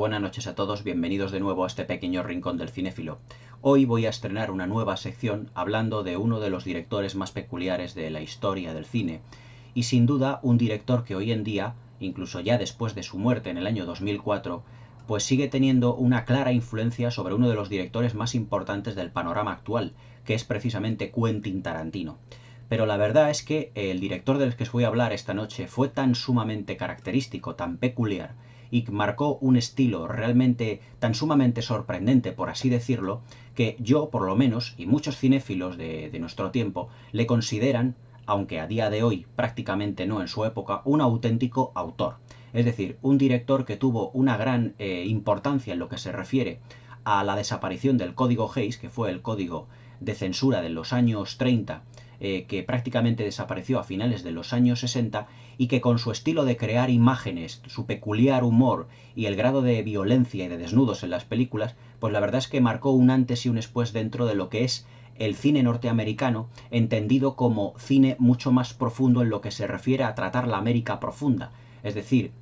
buenas noches a todos, bienvenidos de nuevo a este pequeño rincón del cinéfilo. Hoy voy a estrenar una nueva sección hablando de uno de los directores más peculiares de la historia del cine, y sin duda un director que hoy en día, incluso ya después de su muerte en el año 2004, pues sigue teniendo una clara influencia sobre uno de los directores más importantes del panorama actual, que es precisamente Quentin Tarantino. Pero la verdad es que el director del que os voy a hablar esta noche fue tan sumamente característico, tan peculiar, y marcó un estilo realmente tan sumamente sorprendente, por así decirlo, que yo, por lo menos, y muchos cinéfilos de nuestro tiempo, le consideran, aunque a día de hoy prácticamente no en su época, un auténtico autor. Es decir, un director que tuvo una gran importancia en lo que se refiere a la desaparición del código Hays, que fue el código de censura de los años 30, que prácticamente desapareció a finales de los años 60 y que con su estilo de crear imágenes, su peculiar humor y el grado de violencia y de desnudos en las películas, pues la verdad es que marcó un antes y un después dentro de lo que es el cine norteamericano, entendido como cine mucho más profundo en lo que se refiere a tratar la América profunda, es decir,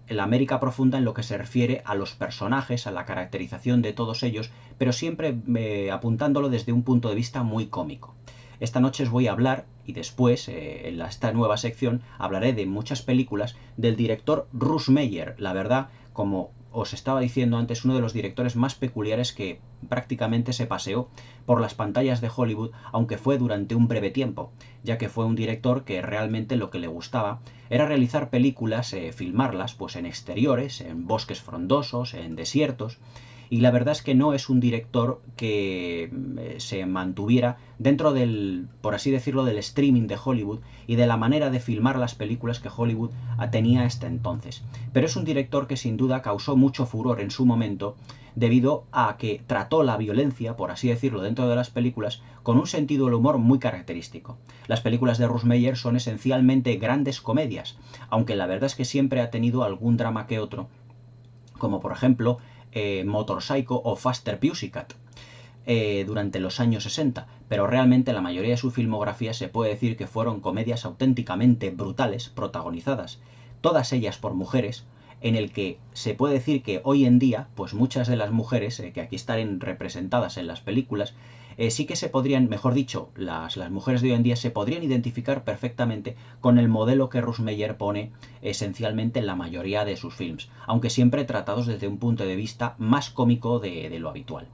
la América profunda en lo que se refiere a los personajes, a la caracterización de todos ellos, pero siempre apuntándolo desde un punto de vista muy cómico. Esta noche os voy a hablar, y después, en esta nueva sección, hablaré de muchas películas del director Russ Meyer. La verdad, como os estaba diciendo antes, uno de los directores más peculiares que prácticamente se paseó por las pantallas de Hollywood, aunque fue durante un breve tiempo, ya que fue un director que realmente lo que le gustaba era realizar películas, filmarlas pues en exteriores, en bosques frondosos, en desiertos, y la verdad es que no es un director que se mantuviera dentro del, por así decirlo, del streaming de Hollywood y de la manera de filmar las películas que Hollywood tenía hasta entonces. Pero es un director que sin duda causó mucho furor en su momento debido a que trató la violencia, por así decirlo, dentro de las películas con un sentido del humor muy característico. Las películas de Russ Meyer son esencialmente grandes comedias, aunque la verdad es que siempre ha tenido algún drama que otro, como por ejemplo Motor Psycho o Faster Pussycat durante los años 60, pero realmente la mayoría de su filmografía se puede decir que fueron comedias auténticamente brutales, protagonizadas todas ellas por mujeres, en el que se puede decir que hoy en día, pues muchas de las mujeres que aquí están representadas en las películas, sí que se podrían, mejor dicho, las mujeres de hoy en día se podrían identificar perfectamente con el modelo que Russ Meyer pone esencialmente en la mayoría de sus films, aunque siempre tratados desde un punto de vista más cómico de lo habitual.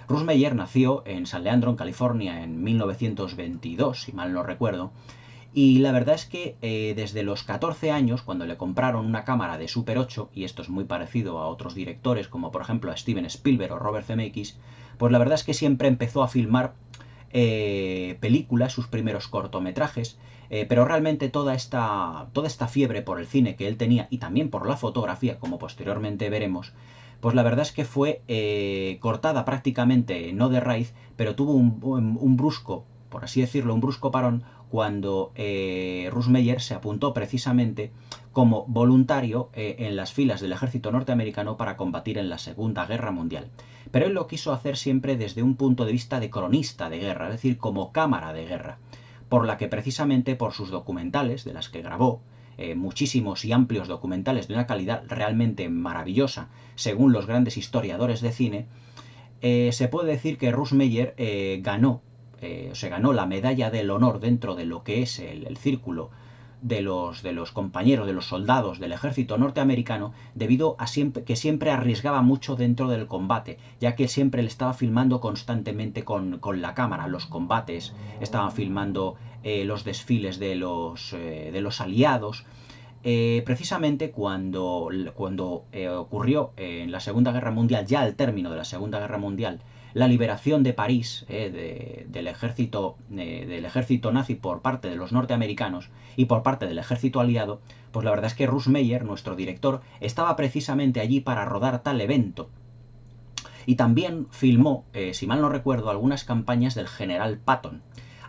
Russ Meyer nació en San Leandro, en California, en 1922, si mal no recuerdo, y la verdad es que desde los 14 años, cuando le compraron una cámara de Super 8, y esto es muy parecido a otros directores, como por ejemplo a Steven Spielberg o Robert Zemeckis, pues la verdad es que siempre empezó a filmar películas, sus primeros cortometrajes, pero realmente toda esta fiebre por el cine que él tenía, y también por la fotografía, como posteriormente veremos, pues la verdad es que fue cortada prácticamente, no de raíz, pero tuvo un brusco, por así decirlo, un brusco parón cuando Russ Meyer se apuntó precisamente como voluntario en las filas del ejército norteamericano para combatir en la Segunda Guerra Mundial. Pero él lo quiso hacer siempre desde un punto de vista de cronista de guerra, es decir, como cámara de guerra, por la que precisamente por sus documentales, de las que grabó, muchísimos y amplios documentales de una calidad realmente maravillosa, según los grandes historiadores de cine, se puede decir que Russ Meyer se ganó la medalla del honor dentro de lo que es el círculo de los compañeros, de los soldados del ejército norteamericano, debido a que siempre arriesgaba mucho dentro del combate, ya que siempre le estaba filmando constantemente con la cámara los combates, estaba filmando los desfiles de los aliados. Precisamente cuando ocurrió en la Segunda Guerra Mundial, ya al término de la Segunda Guerra Mundial, la liberación de París del ejército nazi por parte de los norteamericanos y por parte del ejército aliado, pues la verdad es que Russ Meyer, nuestro director, estaba precisamente allí para rodar tal evento. Y también filmó, si mal no recuerdo, algunas campañas del general Patton.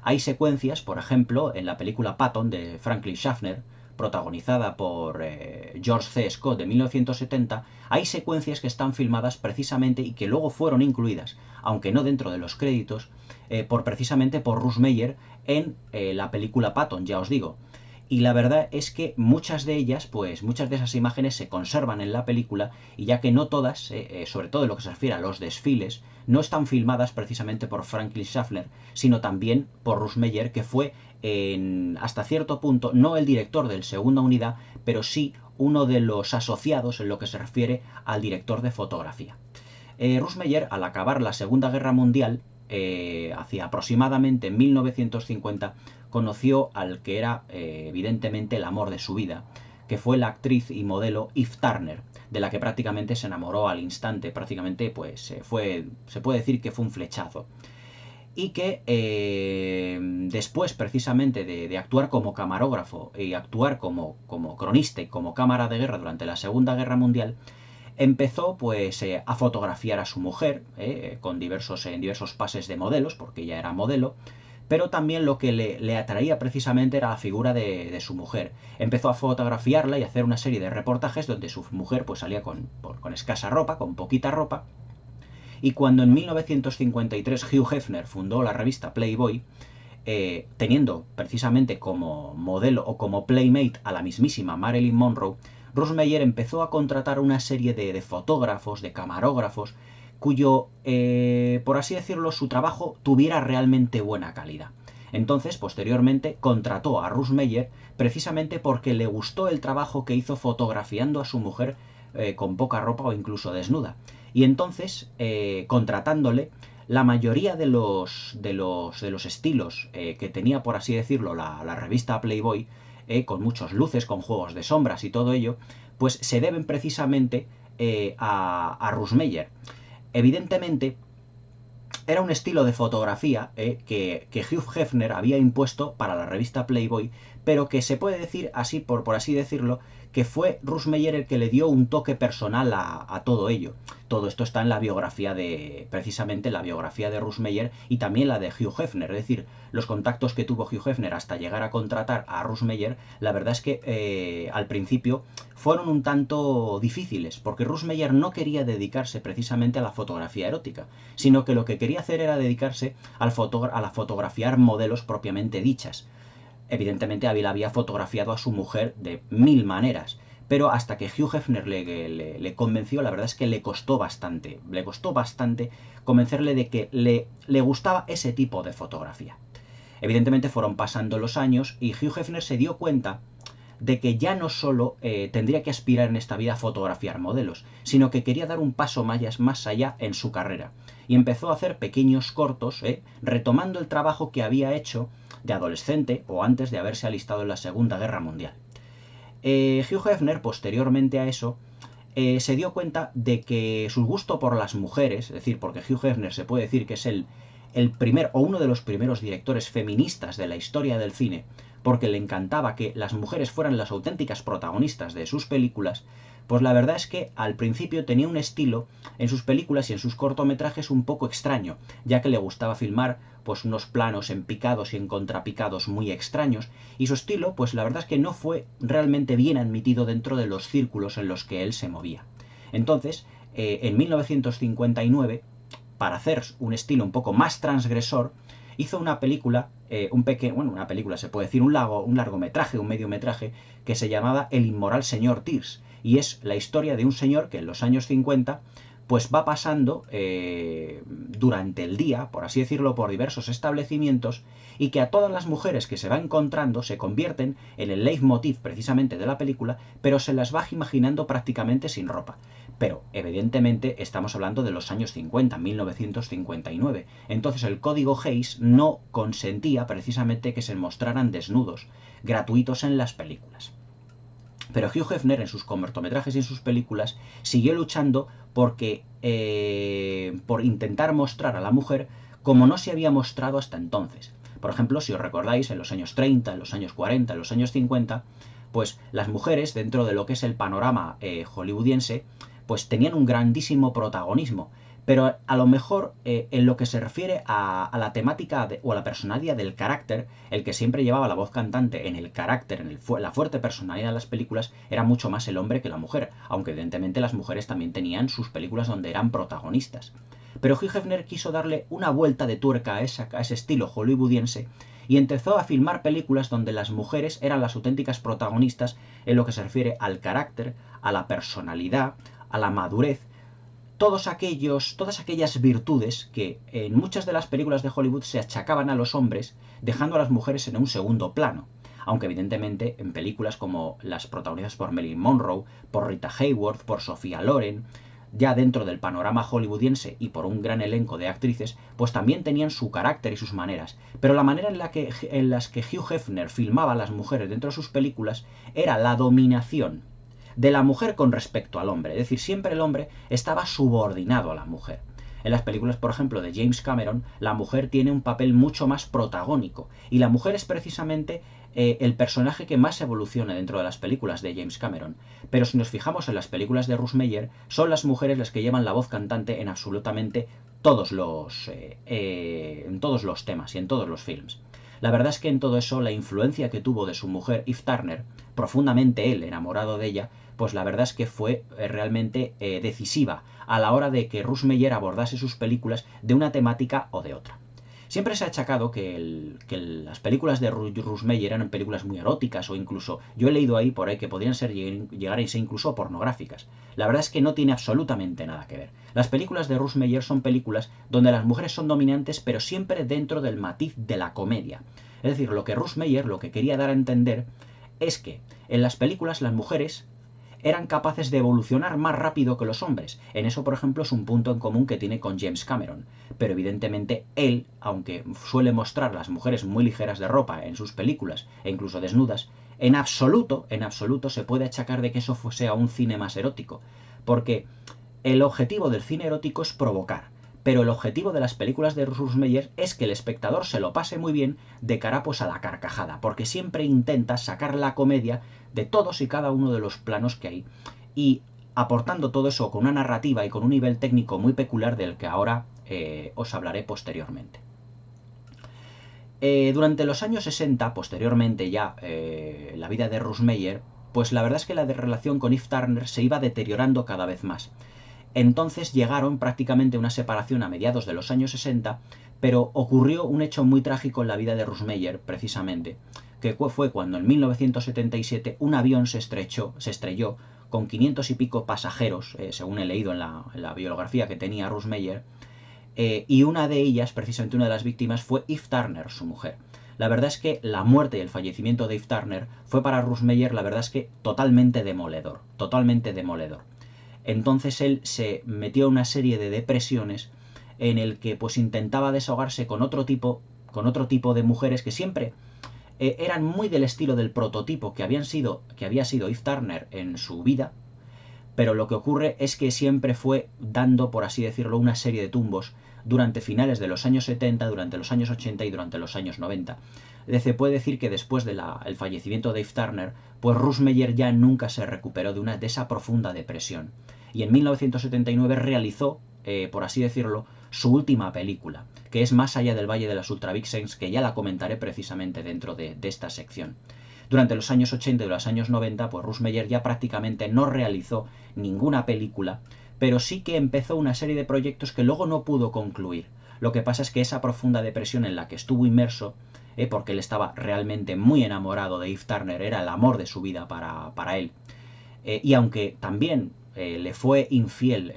Hay secuencias, por ejemplo, en la película Patton de Franklin Schaffner, protagonizada por George C. Scott de 1970, hay secuencias que están filmadas precisamente y que luego fueron incluidas, aunque no dentro de los créditos, precisamente por Russ Meyer en la película Patton, ya os digo. Y la verdad es que muchas de ellas, pues muchas de esas imágenes se conservan en la película, y ya que no todas, sobre todo en lo que se refiere a los desfiles, no están filmadas precisamente por Franklin Schaffner, sino también por Russ Meyer, que fue hasta cierto punto no el director del segunda unidad, pero sí uno de los asociados en lo que se refiere al director de fotografía. Russ Meyer, al acabar la Segunda Guerra Mundial, hacia aproximadamente 1950, conoció al que era evidentemente el amor de su vida, que fue la actriz y modelo Eve Turner, de la que prácticamente se enamoró al instante. Prácticamente pues se puede decir que fue un flechazo. Y que después precisamente de actuar como camarógrafo y actuar como cronista y como cámara de guerra durante la Segunda Guerra Mundial, empezó pues a fotografiar a su mujer en diversos pases de modelos, porque ella era modelo, pero también lo que le atraía precisamente era la figura de su mujer. Empezó a fotografiarla y a hacer una serie de reportajes donde su mujer pues salía con escasa ropa, con poquita ropa, y cuando en 1953 Hugh Hefner fundó la revista Playboy, teniendo precisamente como modelo o como playmate a la mismísima Marilyn Monroe, Russ Meyer empezó a contratar una serie de fotógrafos, de camarógrafos, cuyo, por así decirlo, su trabajo tuviera realmente buena calidad. Entonces, posteriormente, contrató a Russ Meyer precisamente porque le gustó el trabajo que hizo fotografiando a su mujer con poca ropa o incluso desnuda. Y entonces, contratándole, la mayoría de los estilos que tenía, por así decirlo, la revista Playboy, con muchas luces, con juegos de sombras y todo ello, pues se deben precisamente a Russ Meyer. Evidentemente, era un estilo de fotografía que Hugh Hefner había impuesto para la revista Playboy, pero que se puede decir así, por así decirlo, que fue Russ Meyer el que le dio un toque personal a todo ello. Todo esto está en la biografía precisamente la biografía de Russ Meyer y también la de Hugh Hefner. Es decir, los contactos que tuvo Hugh Hefner hasta llegar a contratar a Russ Meyer, la verdad es que al principio fueron un tanto difíciles, porque Russ Meyer no quería dedicarse precisamente a la fotografía erótica, sino que lo que quería hacer era dedicarse a la fotografiar modelos propiamente dichas. Evidentemente había fotografiado a su mujer de mil maneras, pero hasta que Hugh Hefner le convenció, la verdad es que le costó bastante convencerle de que le gustaba ese tipo de fotografía. Evidentemente fueron pasando los años y Hugh Hefner se dio cuenta de que ya no solo tendría que aspirar en esta vida a fotografiar modelos, sino que quería dar un paso más allá en su carrera. Y empezó a hacer pequeños cortos, retomando el trabajo que había hecho de adolescente o antes de haberse alistado en la Segunda Guerra Mundial. Hugh Hefner, posteriormente a eso, se dio cuenta de que su gusto por las mujeres, es decir, porque Hugh Hefner se puede decir que es el primer o uno de los primeros directores feministas de la historia del cine, porque le encantaba que las mujeres fueran las auténticas protagonistas de sus películas, pues la verdad es que al principio tenía un estilo en sus películas y en sus cortometrajes un poco extraño, ya que le gustaba filmar pues unos planos en picados y en contrapicados muy extraños, y su estilo pues la verdad es que no fue realmente bien admitido dentro de los círculos en los que él se movía. Entonces, en 1959, para hacer un estilo un poco más transgresor, hizo una película, una película se puede decir, un largometraje, un mediometraje, que se llamaba El inmoral señor Tears, y es la historia de un señor que en los años 50 pues va pasando durante el día, por así decirlo, por diversos establecimientos, y que a todas las mujeres que se va encontrando se convierten en el leitmotiv precisamente de la película, pero se las va imaginando prácticamente sin ropa. Pero, evidentemente, estamos hablando de los años 50, 1959. Entonces el código Hays no consentía precisamente que se mostraran desnudos gratuitos en las películas. Pero Hugh Hefner en sus cortometrajes y en sus películas siguió luchando por intentar mostrar a la mujer como no se había mostrado hasta entonces. Por ejemplo, si os recordáis, en los años 30, en los años 40, en los años 50, pues las mujeres dentro de lo que es el panorama hollywoodiense, pues tenían un grandísimo protagonismo. Pero a lo mejor en lo que se refiere a la temática o a la personalidad del carácter, el que siempre llevaba la voz cantante en el carácter, en la fuerte personalidad de las películas, era mucho más el hombre que la mujer, aunque evidentemente las mujeres también tenían sus películas donde eran protagonistas. Pero Hugh Hefner quiso darle una vuelta de tuerca a ese estilo hollywoodiense y empezó a filmar películas donde las mujeres eran las auténticas protagonistas en lo que se refiere al carácter, a la personalidad, a la madurez, todas aquellas virtudes que en muchas de las películas de Hollywood se achacaban a los hombres, dejando a las mujeres en un segundo plano. Aunque evidentemente en películas como las protagonizadas por Marilyn Monroe, por Rita Hayworth, por Sophia Loren, ya dentro del panorama hollywoodiense y por un gran elenco de actrices, pues también tenían su carácter y sus maneras. Pero la manera en las que Hugh Hefner filmaba a las mujeres dentro de sus películas era la dominación de la mujer con respecto al hombre. Es decir, siempre el hombre estaba subordinado a la mujer. En las películas, por ejemplo, de James Cameron, la mujer tiene un papel mucho más protagónico. Y la mujer es precisamente el personaje que más evoluciona dentro de las películas de James Cameron. Pero si nos fijamos en las películas de Ruth Meyer, son las mujeres las que llevan la voz cantante en absolutamente todos los temas y en todos los films. La verdad es que en todo eso la influencia que tuvo de su mujer Eve Turner, profundamente él enamorado de ella, pues la verdad es que fue realmente decisiva a la hora de que Ruth Meyer abordase sus películas de una temática o de otra. Siempre se ha achacado que las películas de Ruth Meyer eran películas muy eróticas o incluso, yo he leído ahí por ahí que podrían llegar a ser incluso pornográficas. La verdad es que no tiene absolutamente nada que ver. Las películas de Ruth Meyer son películas donde las mujeres son dominantes pero siempre dentro del matiz de la comedia. Es decir, lo que Ruth Meyer lo que quería dar a entender es que en las películas las mujeres eran capaces de evolucionar más rápido que los hombres. En eso, por ejemplo, es un punto en común que tiene con James Cameron. Pero evidentemente él, aunque suele mostrar a las mujeres muy ligeras de ropa en sus películas e incluso desnudas, en absoluto se puede achacar de que eso sea un cine más erótico. Porque el objetivo del cine erótico es provocar. Pero el objetivo de las películas de Ruth Meyer es que el espectador se lo pase muy bien de cara pues a la carcajada, porque siempre intenta sacar la comedia de todos y cada uno de los planos que hay y aportando todo eso con una narrativa y con un nivel técnico muy peculiar del que ahora os hablaré posteriormente. Durante los años 60, posteriormente ya la vida de Ruth Meyer, pues la verdad es que la relación con Eve Turner se iba deteriorando cada vez más. Entonces llegaron prácticamente a una separación a mediados de los años 60, pero ocurrió un hecho muy trágico en la vida de Ruth Meyer, precisamente, que fue cuando en 1977 un avión se estrelló con 500 y pico pasajeros, según he leído en la biografía que tenía Ruth Meyer, y una de ellas, precisamente una de las víctimas, fue Eve Turner, su mujer. La verdad es que la muerte y el fallecimiento de Eve Turner fue para Ruth Meyer, la verdad es que totalmente demoledor, totalmente demoledor. Entonces él se metió en una serie de depresiones en el que pues intentaba desahogarse con otro tipo de mujeres que siempre eran muy del estilo del prototipo que había sido Eve Turner en su vida, pero lo que ocurre es que siempre fue dando, por así decirlo, una serie de tumbos durante finales de los años 70, durante los años 80 y durante los años 90. Se puede decir que después del fallecimiento de Eve Turner, pues Ruth Meyer ya nunca se recuperó de esa profunda depresión. Y en 1979 realizó, por así decirlo, su última película, que es Más allá del Valle de las Ultra Vixens, que ya la comentaré precisamente dentro de esta sección. Durante los años 80 y los años 90, pues Ruth Meyer ya prácticamente no realizó ninguna película, pero sí que empezó una serie de proyectos que luego no pudo concluir. Lo que pasa es que esa profunda depresión en la que estuvo inmerso, porque él estaba realmente muy enamorado de Eve Turner, era el amor de su vida para él, y aunque también le fue infiel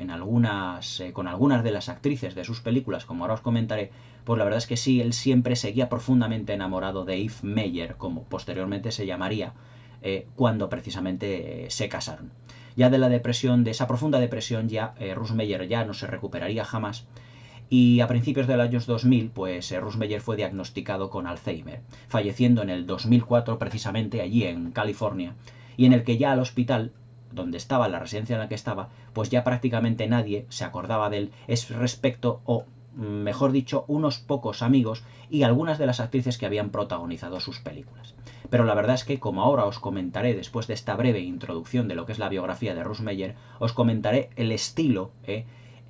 con algunas de las actrices de sus películas, como ahora os comentaré, pues la verdad es que sí, él siempre seguía profundamente enamorado de Eve Meyer, como posteriormente se llamaría, cuando precisamente se casaron. Ya de la depresión, de esa profunda depresión, ya Ruth Meyer ya no se recuperaría jamás. Y a principios del año 2000, pues Ruth Meyer fue diagnosticado con Alzheimer, falleciendo en el 2004 precisamente allí en California, y en el que ya al hospital, donde estaba, la residencia en la que estaba, pues ya prácticamente nadie se acordaba de él, es respecto, o mejor dicho, unos pocos amigos y algunas de las actrices que habían protagonizado sus películas. Pero la verdad es que, como ahora os comentaré después de esta breve introducción de lo que es la biografía de Ruth Meyer, os comentaré el estilo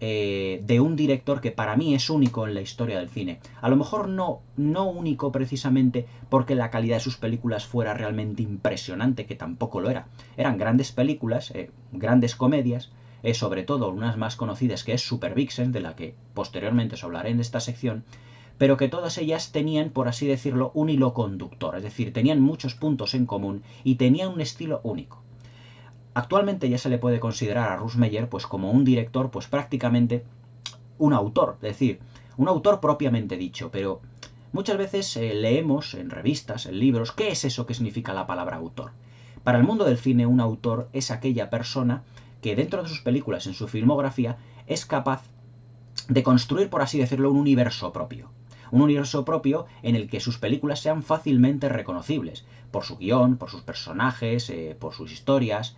de un director que para mí es único en la historia del cine. A lo mejor no único precisamente porque la calidad de sus películas fuera realmente impresionante, que tampoco lo era. Eran grandes películas, grandes comedias, sobre todo unas más conocidas que es Super Vixen, de la que posteriormente os hablaré en esta sección, pero que todas ellas tenían, por así decirlo, un hilo conductor, es decir, tenían muchos puntos en común y tenían un estilo único. Actualmente ya se le puede considerar a Russ Meyer pues como un director, pues prácticamente un autor, es decir, un autor propiamente dicho, pero muchas veces leemos en revistas, en libros, ¿qué es eso que significa la palabra autor? Para el mundo del cine, un autor es aquella persona que dentro de sus películas, en su filmografía, es capaz de construir, por así decirlo, un universo propio. Un universo propio en el que sus películas sean fácilmente reconocibles, por su guión, por sus personajes, por sus historias,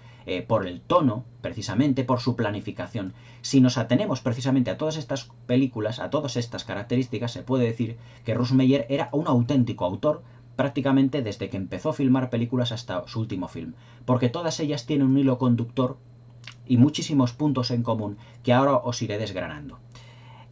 por el tono, precisamente, por su planificación. Si nos atenemos precisamente a todas estas películas, a todas estas características, se puede decir que Russ Meyer era un auténtico autor prácticamente desde que empezó a filmar películas hasta su último film, porque todas ellas tienen un hilo conductor y muchísimos puntos en común que ahora os iré desgranando.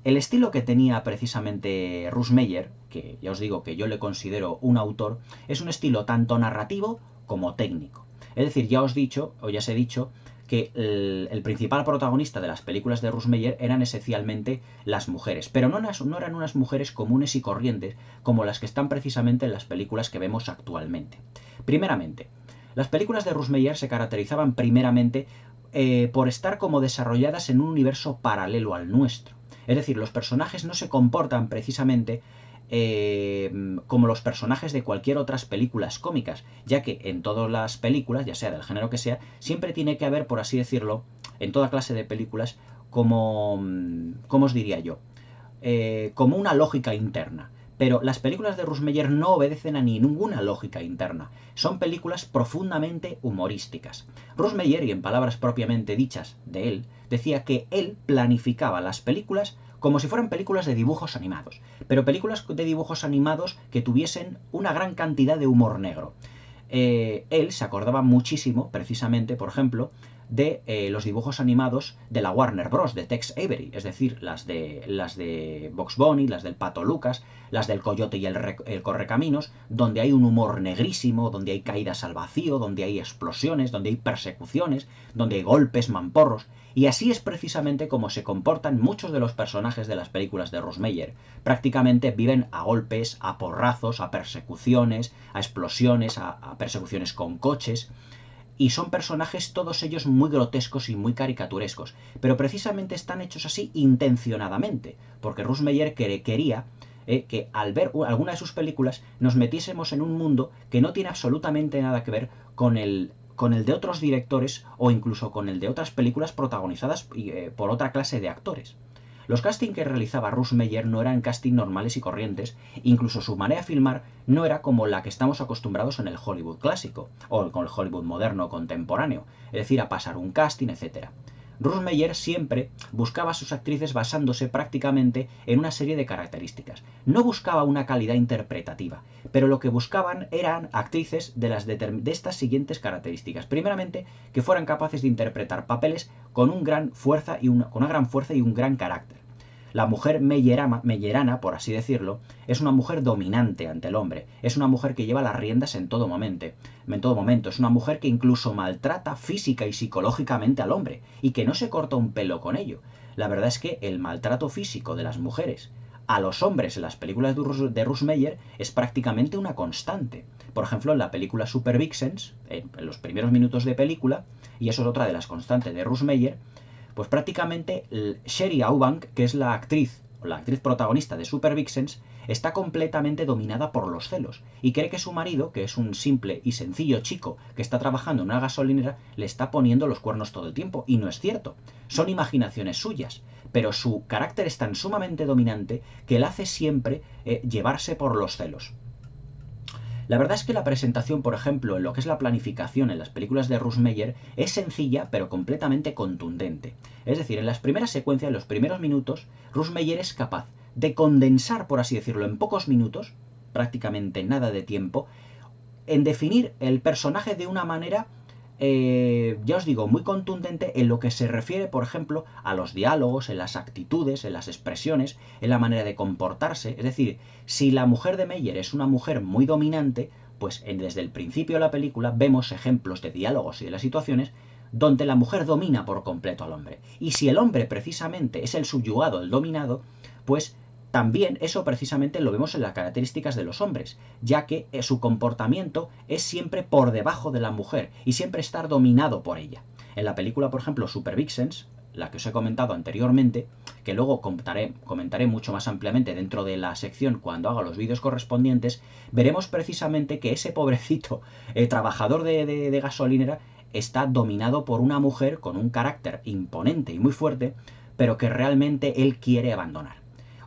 El estilo que tenía precisamente Russ Meyer, que ya os digo que yo le considero un autor, es un estilo tanto narrativo como técnico. Es decir, ya os he dicho que el principal protagonista de las películas de Russ Meyer eran esencialmente las mujeres, pero no eran unas mujeres comunes y corrientes como las que están precisamente en las películas que vemos actualmente. Primeramente, las películas de Russ Meyer se caracterizaban primeramente por estar como desarrolladas en un universo paralelo al nuestro. Es decir, los personajes no se comportan precisamente como los personajes de cualquier otras películas cómicas, ya que en todas las películas, ya sea del género que sea, siempre tiene que haber, por así decirlo, en toda clase de películas, ¿cómo os diría yo? Como una lógica interna. Pero las películas de Russ Meyer no obedecen a ninguna lógica interna. Son películas profundamente humorísticas. Russ Meyer, y en palabras propiamente dichas de él, decía que él planificaba las películas como si fueran películas de dibujos animados, pero películas de dibujos animados que tuviesen una gran cantidad de humor negro. Él se acordaba muchísimo, precisamente, por ejemplo, de los dibujos animados de la Warner Bros. De Tex Avery, es decir, las de Bugs Bunny, las del Pato Lucas, las del Coyote y el Correcaminos, donde hay un humor negrísimo, donde hay caídas al vacío, donde hay explosiones, donde hay persecuciones, donde hay golpes, mamporros, y así es precisamente como se comportan muchos de los personajes de las películas de Russ Meyer. Prácticamente viven a golpes, a porrazos, a persecuciones, a explosiones, a persecuciones con coches. Y son personajes todos ellos muy grotescos y muy caricaturescos, pero precisamente están hechos así intencionadamente, porque Russ Meyer quería que al ver alguna de sus películas nos metiésemos en un mundo que no tiene absolutamente nada que ver con el de otros directores o incluso con el de otras películas protagonizadas por otra clase de actores. Los castings que realizaba Russ Meyer no eran castings normales y corrientes, incluso su manera de filmar no era como la que estamos acostumbrados en el Hollywood clásico, o con el Hollywood moderno contemporáneo, es decir, a pasar un casting, etc. Russ Meyer siempre buscaba a sus actrices basándose prácticamente en una serie de características. No buscaba una calidad interpretativa, pero lo que buscaban eran actrices de estas siguientes características. Primeramente, que fueran capaces de interpretar papeles con una gran fuerza y un gran carácter. La mujer meyerana, por así decirlo, es una mujer dominante ante el hombre, es una mujer que lleva las riendas en todo momento, es una mujer que incluso maltrata física y psicológicamente al hombre, y que no se corta un pelo con ello. La verdad es que el maltrato físico de las mujeres a los hombres en las películas de Russ Meyer es prácticamente una constante. Por ejemplo, en la película Super Vixens, en los primeros minutos de película, y eso es otra de las constantes de Russ Meyer, pues prácticamente Sherry Aubank, que es la actriz protagonista de Super Vixens, está completamente dominada por los celos y cree que su marido, que es un simple y sencillo chico que está trabajando en una gasolinera, le está poniendo los cuernos todo el tiempo, y no es cierto. Son imaginaciones suyas, pero su carácter es tan sumamente dominante que le hace siempre llevarse por los celos. La verdad es que la presentación, por ejemplo, en lo que es la planificación en las películas de Russ Meyer es sencilla pero completamente contundente. Es decir, en las primeras secuencias, en los primeros minutos, Russ Meyer es capaz de condensar, por así decirlo, en pocos minutos, prácticamente nada de tiempo, en definir el personaje de una manera, ya os digo, muy contundente en lo que se refiere, por ejemplo, a los diálogos, en las actitudes, en las expresiones, en la manera de comportarse. Es decir, si la mujer de Meyer es una mujer muy dominante, pues desde el principio de la película vemos ejemplos de diálogos y de las situaciones donde la mujer domina por completo al hombre. Y si el hombre precisamente es el subyugado, el dominado, pues también eso precisamente lo vemos en las características de los hombres, ya que su comportamiento es siempre por debajo de la mujer y siempre estar dominado por ella. En la película, por ejemplo, Super Vixens, la que os he comentado anteriormente, que luego comentaré mucho más ampliamente dentro de la sección cuando haga los vídeos correspondientes, veremos precisamente que ese pobrecito trabajador de gasolinera está dominado por una mujer con un carácter imponente y muy fuerte, pero que realmente él quiere abandonar.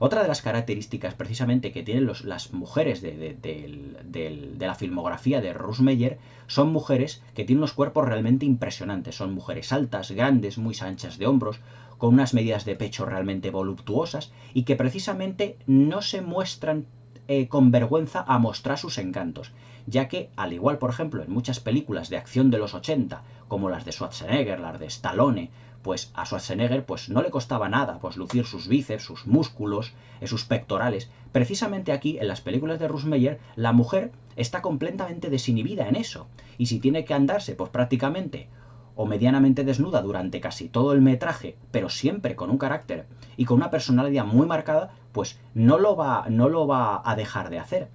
Otra de las características precisamente que tienen las mujeres de la filmografía de Ruth Meyer son mujeres que tienen unos cuerpos realmente impresionantes. Son mujeres altas, grandes, muy anchas de hombros, con unas medidas de pecho realmente voluptuosas y que precisamente no se muestran con vergüenza a mostrar sus encantos, ya que, al igual, por ejemplo, en muchas películas de acción de los 80, como las de Schwarzenegger, las de Stallone, pues a Schwarzenegger pues no le costaba nada pues lucir sus bíceps, sus músculos, sus pectorales. Precisamente aquí, en las películas de Ruth Meyer, la mujer está completamente desinhibida en eso. Y si tiene que andarse pues prácticamente o medianamente desnuda durante casi todo el metraje, pero siempre con un carácter y con una personalidad muy marcada, pues no lo va a dejar de hacer.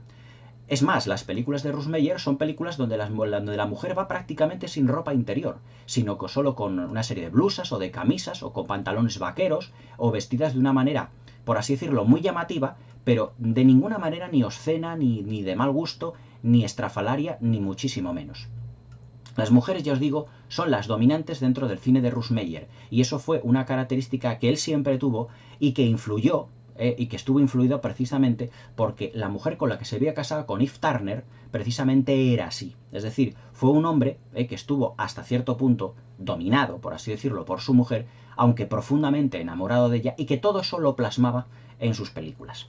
Es más, las películas de Ruth Meyer son películas donde la mujer va prácticamente sin ropa interior, sino que solo con una serie de blusas o de camisas o con pantalones vaqueros o vestidas de una manera, por así decirlo, muy llamativa, pero de ninguna manera ni obscena, ni de mal gusto, ni estrafalaria, ni muchísimo menos. Las mujeres, ya os digo, son las dominantes dentro del cine de Ruth Meyer, y eso fue una característica que él siempre tuvo y que influyó y que estuvo influido precisamente porque la mujer con la que se había casado, con Eve Turner, precisamente era así. Es decir, fue un hombre que estuvo hasta cierto punto dominado, por así decirlo, por su mujer, aunque profundamente enamorado de ella, y que todo eso lo plasmaba en sus películas.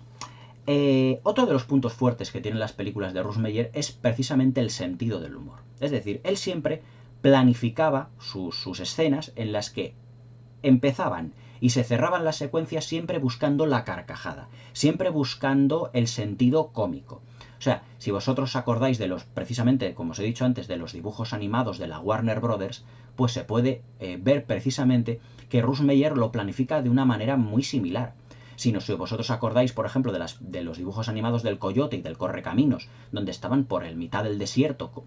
Otro de los puntos fuertes que tienen las películas de Ruth Meyer es precisamente el sentido del humor. Es decir, él siempre planificaba sus escenas en las que empezaban y se cerraban las secuencias siempre buscando la carcajada, siempre buscando el sentido cómico. O sea, si vosotros acordáis de precisamente, como os he dicho antes, de los dibujos animados de la Warner Brothers, pues se puede ver precisamente que Ruth Meyer lo planifica de una manera muy similar. Si vosotros acordáis, por ejemplo, de los dibujos animados del Coyote y del Correcaminos, donde estaban por el mitad del desierto,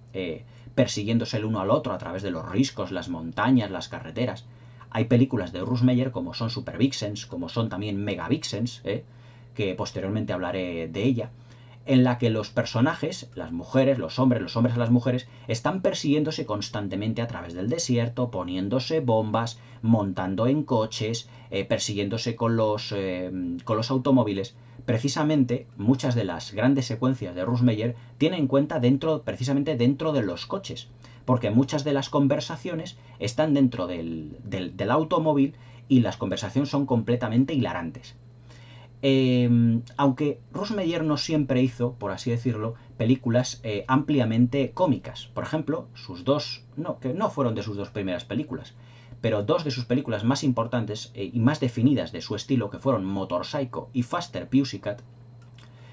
persiguiéndose el uno al otro a través de los riscos, las montañas, las carreteras. Hay películas de Ruth Meyer como son Super Vixens, como son también Mega Vixens, que posteriormente hablaré de ella, en la que los personajes, las mujeres, los hombres a las mujeres, están persiguiéndose constantemente a través del desierto, poniéndose bombas, montando en coches, persiguiéndose con los automóviles. Precisamente, muchas de las grandes secuencias de Ruth Meyer tienen en cuenta precisamente dentro de los coches, porque muchas de las conversaciones están dentro del automóvil y las conversaciones son completamente hilarantes. Aunque Ruth Meyer no siempre hizo, por así decirlo, películas ampliamente cómicas. Por ejemplo, que no fueron de sus dos primeras películas, pero dos de sus películas más importantes y más definidas de su estilo, que fueron Motorpsycho y Faster Pussycat,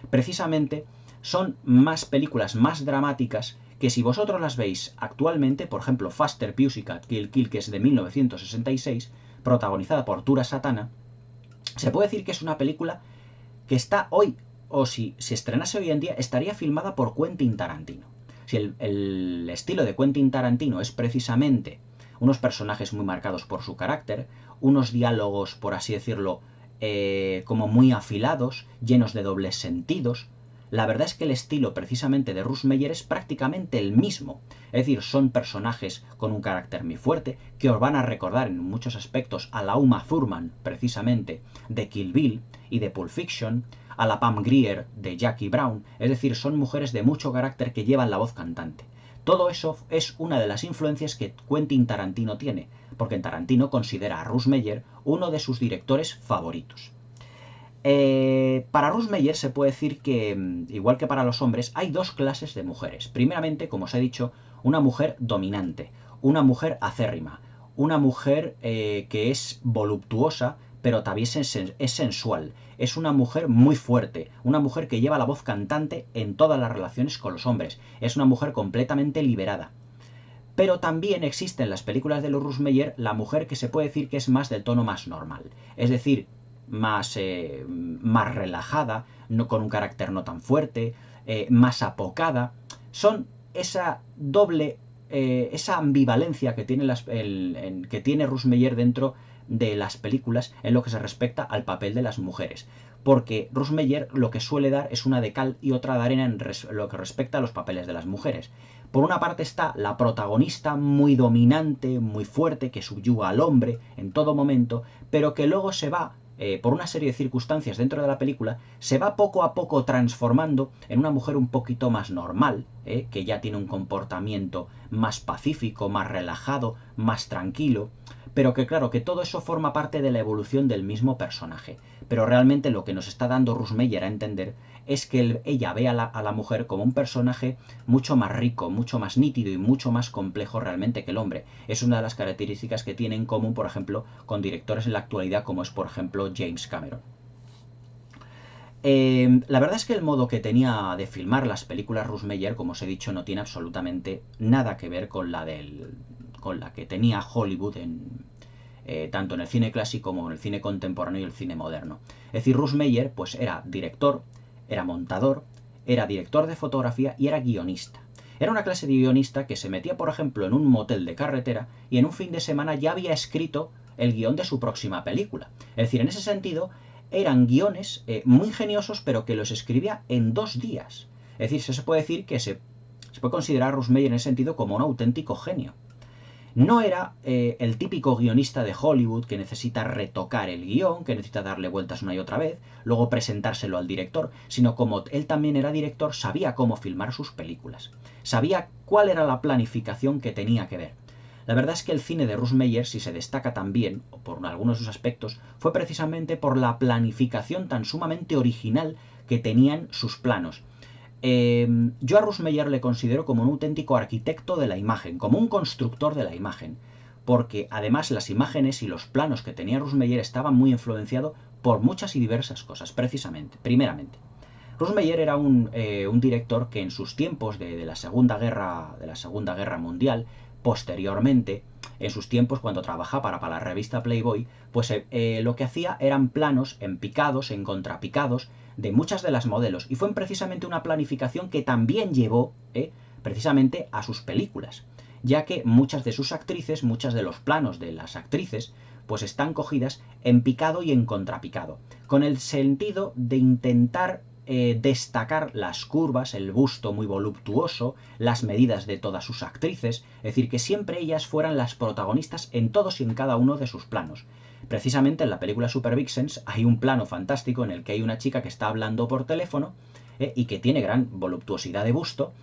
precisamente son más películas más dramáticas que si vosotros las veis actualmente, por ejemplo, Faster Pussycat Kill Kill, que es de 1966, protagonizada por Tura Satana, se puede decir que es una película que está hoy, o si se estrenase hoy en día, estaría filmada por Quentin Tarantino. Si el estilo de Quentin Tarantino es precisamente unos personajes muy marcados por su carácter, unos diálogos, por así decirlo, como muy afilados, llenos de dobles sentidos, la verdad es que el estilo precisamente de Ruth Meyer es prácticamente el mismo. Es decir, son personajes con un carácter muy fuerte, que os van a recordar en muchos aspectos a la Uma Thurman, precisamente, de Kill Bill y de Pulp Fiction, a la Pam Grier de Jackie Brown. Es decir, son mujeres de mucho carácter que llevan la voz cantante. Todo eso es una de las influencias que Quentin Tarantino tiene, porque Tarantino considera a Ruth Meyer uno de sus directores favoritos. Para Ruth Meyer se puede decir que, igual que para los hombres, hay dos clases de mujeres. Primeramente, como os he dicho, una mujer dominante, una mujer acérrima, una mujer que es voluptuosa, pero también es sensual. Es una mujer muy fuerte, una mujer que lleva la voz cantante en todas las relaciones con los hombres. Es una mujer completamente liberada. Pero también existe en las películas de Ruth Meyer la mujer que se puede decir que es más del tono más normal. Es decir, más relajada, no, con un carácter no tan fuerte, más apocada. Son esa doble, esa ambivalencia que tiene, que tiene Russmeyer dentro de las películas en lo que se respecta al papel de las mujeres. Porque Russmeyer lo que suele dar es una de cal y otra de arena en lo que respecta a los papeles de las mujeres. Por una parte está la protagonista muy dominante, muy fuerte, que subyuga al hombre en todo momento, pero que luego se va, por una serie de circunstancias dentro de la película, se va poco a poco transformando en una mujer un poquito más normal, que ya tiene un comportamiento más pacífico, más relajado, más tranquilo, pero que claro, que todo eso forma parte de la evolución del mismo personaje. Pero realmente lo que nos está dando Russmeyer a entender es que ella ve a la mujer como un personaje mucho más rico, mucho más nítido y mucho más complejo realmente que el hombre. Es una de las características que tiene en común, por ejemplo, con directores en la actualidad como es, por ejemplo, James Cameron. La verdad es que el modo que tenía de filmar las películas Russmeyer, como os he dicho, no tiene absolutamente nada que ver con la que tenía Hollywood tanto en el cine clásico como en el cine contemporáneo y el cine moderno. Es decir, Russmeyer pues era director, era montador, era director de fotografía y era guionista. Era una clase de guionista que se metía, por ejemplo, en un motel de carretera y en un fin de semana ya había escrito el guión de su próxima película. Es decir, en ese sentido, eran guiones muy ingeniosos, pero que los escribía en 2 días. Es decir, se puede decir que se puede considerar a Russmeyer en ese sentido como un auténtico genio. No era el típico guionista de Hollywood que necesita retocar el guión, que necesita darle vueltas una y otra vez, luego presentárselo al director, sino como él también era director, sabía cómo filmar sus películas. Sabía cuál era la planificación que tenía que ver. La verdad es que el cine de Russmeyer, si se destaca también, o por algunos de sus aspectos, fue precisamente por la planificación tan sumamente original que tenían sus planos. Yo a Russmeyer le considero como un auténtico arquitecto de la imagen, como un constructor de la imagen, porque además las imágenes y los planos que tenía Russmeyer estaban muy influenciados por muchas y diversas cosas, precisamente. Primeramente, Russmeyer era un director que en sus tiempos de la Segunda Guerra Mundial, posteriormente, en sus tiempos cuando trabajaba para la revista Playboy, pues lo que hacía eran planos en picados, en contrapicados, de muchas de las modelos. Y fue precisamente una planificación que también llevó precisamente a sus películas, ya que muchas de sus actrices, muchos de los planos de las actrices, pues están cogidas en picado y en contrapicado, con el sentido de intentar destacar las curvas, el busto muy voluptuoso, las medidas de todas sus actrices, es decir, que siempre ellas fueran las protagonistas en todos y en cada uno de sus planos. Precisamente en la película Super Vixens hay un plano fantástico en el que hay una chica que está hablando por teléfono y que tiene gran voluptuosidad de busto,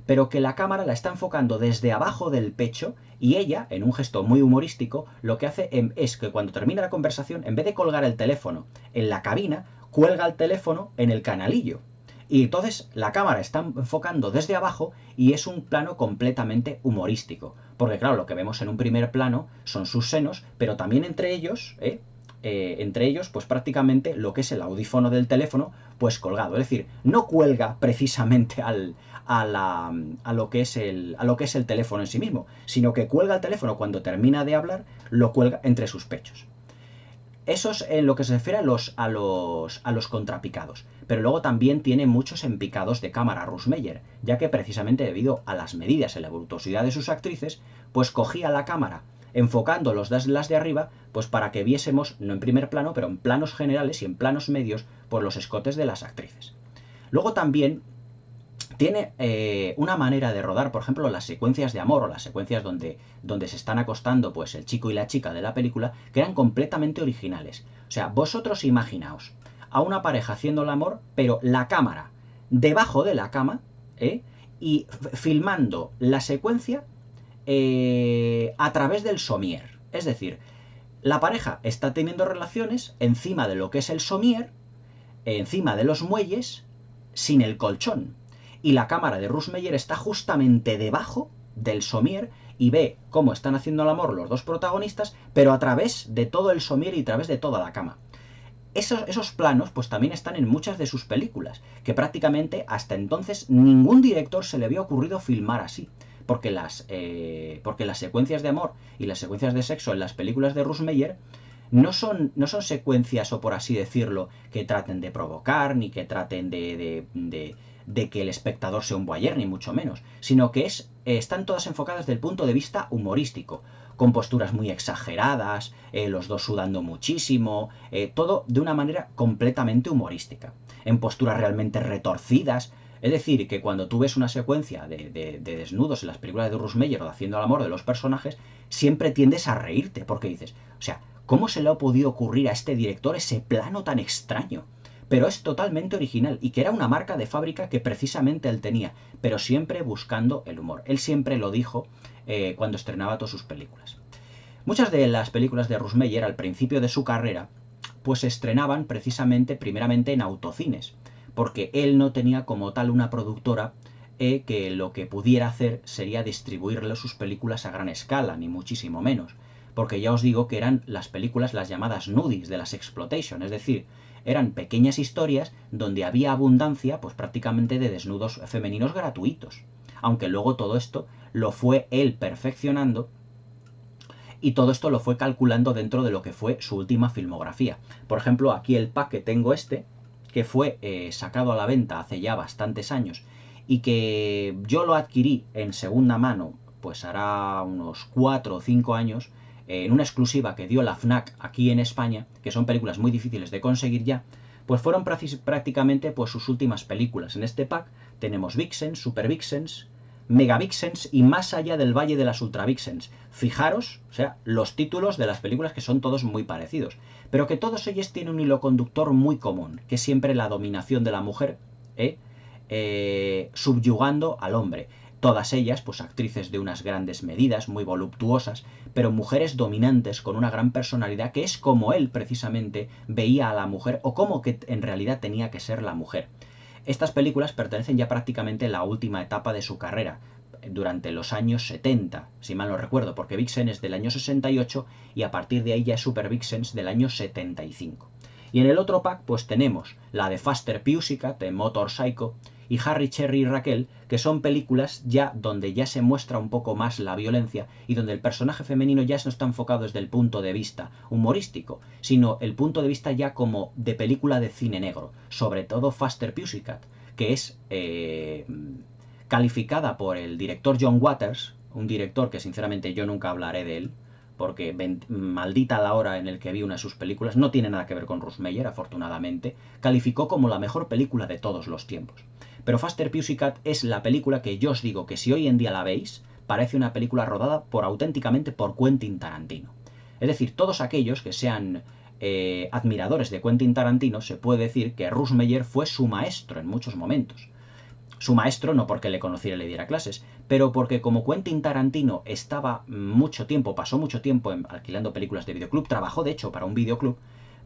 pero que la cámara la está enfocando desde abajo del pecho y ella, en un gesto muy humorístico, lo que hace es que cuando termina la conversación, en vez de colgar el teléfono en la cabina, cuelga el teléfono en el canalillo. Y entonces la cámara está enfocando desde abajo y es un plano completamente humorístico. Porque claro, lo que vemos en un primer plano son sus senos, pero también entre ellos, pues prácticamente lo que es el audífono del teléfono, pues colgado. Es decir, no cuelga precisamente a lo que es el teléfono en sí mismo, sino que cuelga el teléfono cuando termina de hablar, lo cuelga entre sus pechos. Eso es en lo que se refiere a los contrapicados. Pero luego también tiene muchos empicados de cámara Russmeyer, ya que precisamente debido a las medidas en la voluptuosidad de sus actrices, pues cogía la cámara enfocando las de arriba, pues para que viésemos, no en primer plano, pero en planos generales y en planos medios, por los escotes de las actrices. Luego también tiene una manera de rodar, por ejemplo, las secuencias de amor o las secuencias donde se están acostando pues el chico y la chica de la película, que eran completamente originales. O sea, vosotros imaginaos a una pareja haciendo el amor, pero la cámara debajo de la cama, y filmando la secuencia a través del somier. Es decir, la pareja está teniendo relaciones encima de lo que es el somier, encima de los muelles, sin el colchón. Y la cámara de Russmeyer está justamente debajo del somier y ve cómo están haciendo el amor los dos protagonistas, pero a través de todo el somier y a través de toda la cama. Esos planos pues también están en muchas de sus películas, que prácticamente hasta entonces ningún director se le había ocurrido filmar así. Porque las secuencias de amor y las secuencias de sexo en las películas de Russmeyer no son secuencias, o por así decirlo, que traten de provocar, ni que traten de que el espectador sea un voyeur, ni mucho menos, sino que están todas enfocadas desde el punto de vista humorístico, con posturas muy exageradas, los dos sudando muchísimo, todo de una manera completamente humorística, en posturas realmente retorcidas. Es decir, que cuando tú ves una secuencia de desnudos en las películas de Russ Meyer o de Haciendo el amor de los personajes, siempre tiendes a reírte, porque dices, o sea, ¿cómo se le ha podido ocurrir a este director ese plano tan extraño? Pero es totalmente original y que era una marca de fábrica que precisamente él tenía, pero siempre buscando el humor. Él siempre lo dijo cuando estrenaba todas sus películas. Muchas de las películas de Russ Meyer al principio de su carrera pues se estrenaban precisamente primeramente en autocines, porque él no tenía como tal una productora que lo que pudiera hacer sería distribuirle sus películas a gran escala, ni muchísimo menos, porque ya os digo que eran las películas las llamadas nudies de las exploitation, es decir, eran pequeñas historias donde había abundancia pues prácticamente de desnudos femeninos gratuitos, aunque luego todo esto lo fue él perfeccionando y todo esto lo fue calculando dentro de lo que fue su última filmografía. Por ejemplo, aquí el pack que tengo que fue sacado a la venta hace ya bastantes años y que yo lo adquirí en segunda mano, pues hará unos 4 o 5 años, en una exclusiva que dio la FNAC aquí en España, que son películas muy difíciles de conseguir ya, pues fueron prácticamente pues, sus últimas películas. En este pack tenemos Vixens, Super Vixens, Mega Vixens y Más allá del Valle de las Ultra Vixens. Fijaros, o sea, los títulos de las películas que son todos muy parecidos, pero que todos ellos tienen un hilo conductor muy común, que es siempre la dominación de la mujer, subyugando al hombre. Todas ellas, pues actrices de unas grandes medidas, muy voluptuosas, pero mujeres dominantes con una gran personalidad, que es como él precisamente veía a la mujer, o como que en realidad tenía que ser la mujer. Estas películas pertenecen ya prácticamente a la última etapa de su carrera, durante los años 70, si mal no recuerdo, porque Vixen es del año 68 y a partir de ahí ya es Super Vixens del año 75. Y en el otro pack pues tenemos la de Faster Pussycat, de Motor Psycho, y Harry, Cherry y Raquel, que son películas ya donde ya se muestra un poco más la violencia y donde el personaje femenino ya no está enfocado desde el punto de vista humorístico, sino el punto de vista ya como de película de cine negro, sobre todo Faster Pussycat, que es calificada por el director John Waters, un director que sinceramente yo nunca hablaré de él, porque maldita la hora en el que vi una de sus películas, no tiene nada que ver con Russ Meyer, afortunadamente, calificó como la mejor película de todos los tiempos. Pero Faster Pussycat es la película que yo os digo que si hoy en día la veis, parece una película rodada auténticamente por Quentin Tarantino. Es decir, todos aquellos que sean admiradores de Quentin Tarantino, se puede decir que Russ Meyer fue su maestro en muchos momentos. Su maestro no porque le conociera y le diera clases, pero porque como Quentin Tarantino pasó mucho tiempo alquilando películas de videoclub, trabajó de hecho para un videoclub,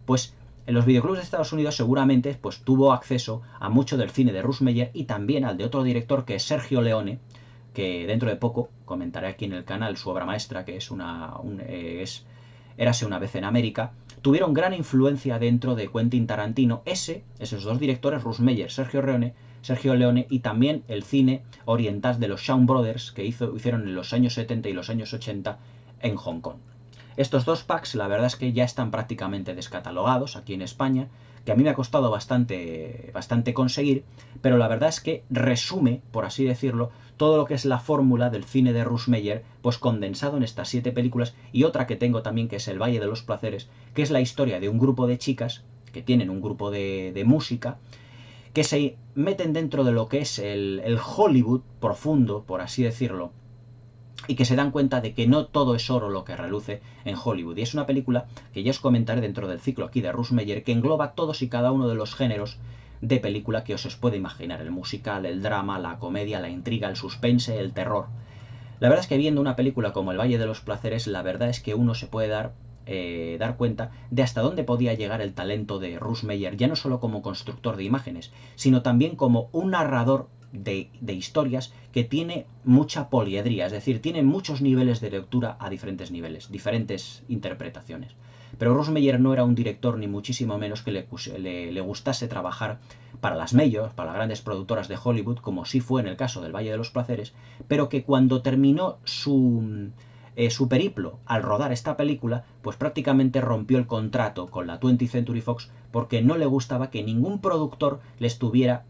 pues en los videoclubs de Estados Unidos seguramente pues tuvo acceso a mucho del cine de Russ Meyer y también al de otro director que es Sergio Leone, que dentro de poco comentaré aquí en el canal su obra maestra, que es Érase una vez en América. Tuvieron gran influencia dentro de Quentin Tarantino, esos dos directores, Russ Meyer, Sergio Leone, y también el cine oriental de los Shaw Brothers que hicieron en los años 70 y los años 80 en Hong Kong. Estos dos packs la verdad es que ya están prácticamente descatalogados aquí en España, que a mí me ha costado bastante conseguir, pero la verdad es que resume, por así decirlo, todo lo que es la fórmula del cine de Russ Meyer, pues condensado en estas 7 películas, y otra que tengo también que es El Valle de los Placeres, que es la historia de un grupo de chicas que tienen un grupo de música, que se meten dentro de lo que es el Hollywood profundo, por así decirlo, y que se dan cuenta de que no todo es oro lo que reluce en Hollywood. Y es una película que ya os comentaré dentro del ciclo aquí de Russ Meyer, que engloba todos y cada uno de los géneros de película que os puede imaginar: el musical, el drama, la comedia, la intriga, el suspense, el terror. La verdad es que viendo una película como El Valle de los Placeres, la verdad es que uno se puede dar cuenta de hasta dónde podía llegar el talento de Russ Meyer, ya no solo como constructor de imágenes, sino también como un narrador de historias que tiene mucha poliedría, es decir, tiene muchos niveles de lectura a diferentes niveles, diferentes interpretaciones. Pero Russ Meyer no era un director ni muchísimo menos que le gustase trabajar para las majors, para las grandes productoras de Hollywood, como sí fue en el caso del Valle de los Placeres, pero que cuando terminó su periplo al rodar esta película, pues prácticamente rompió el contrato con la 20th Century Fox porque no le gustaba que ningún productor le tuviera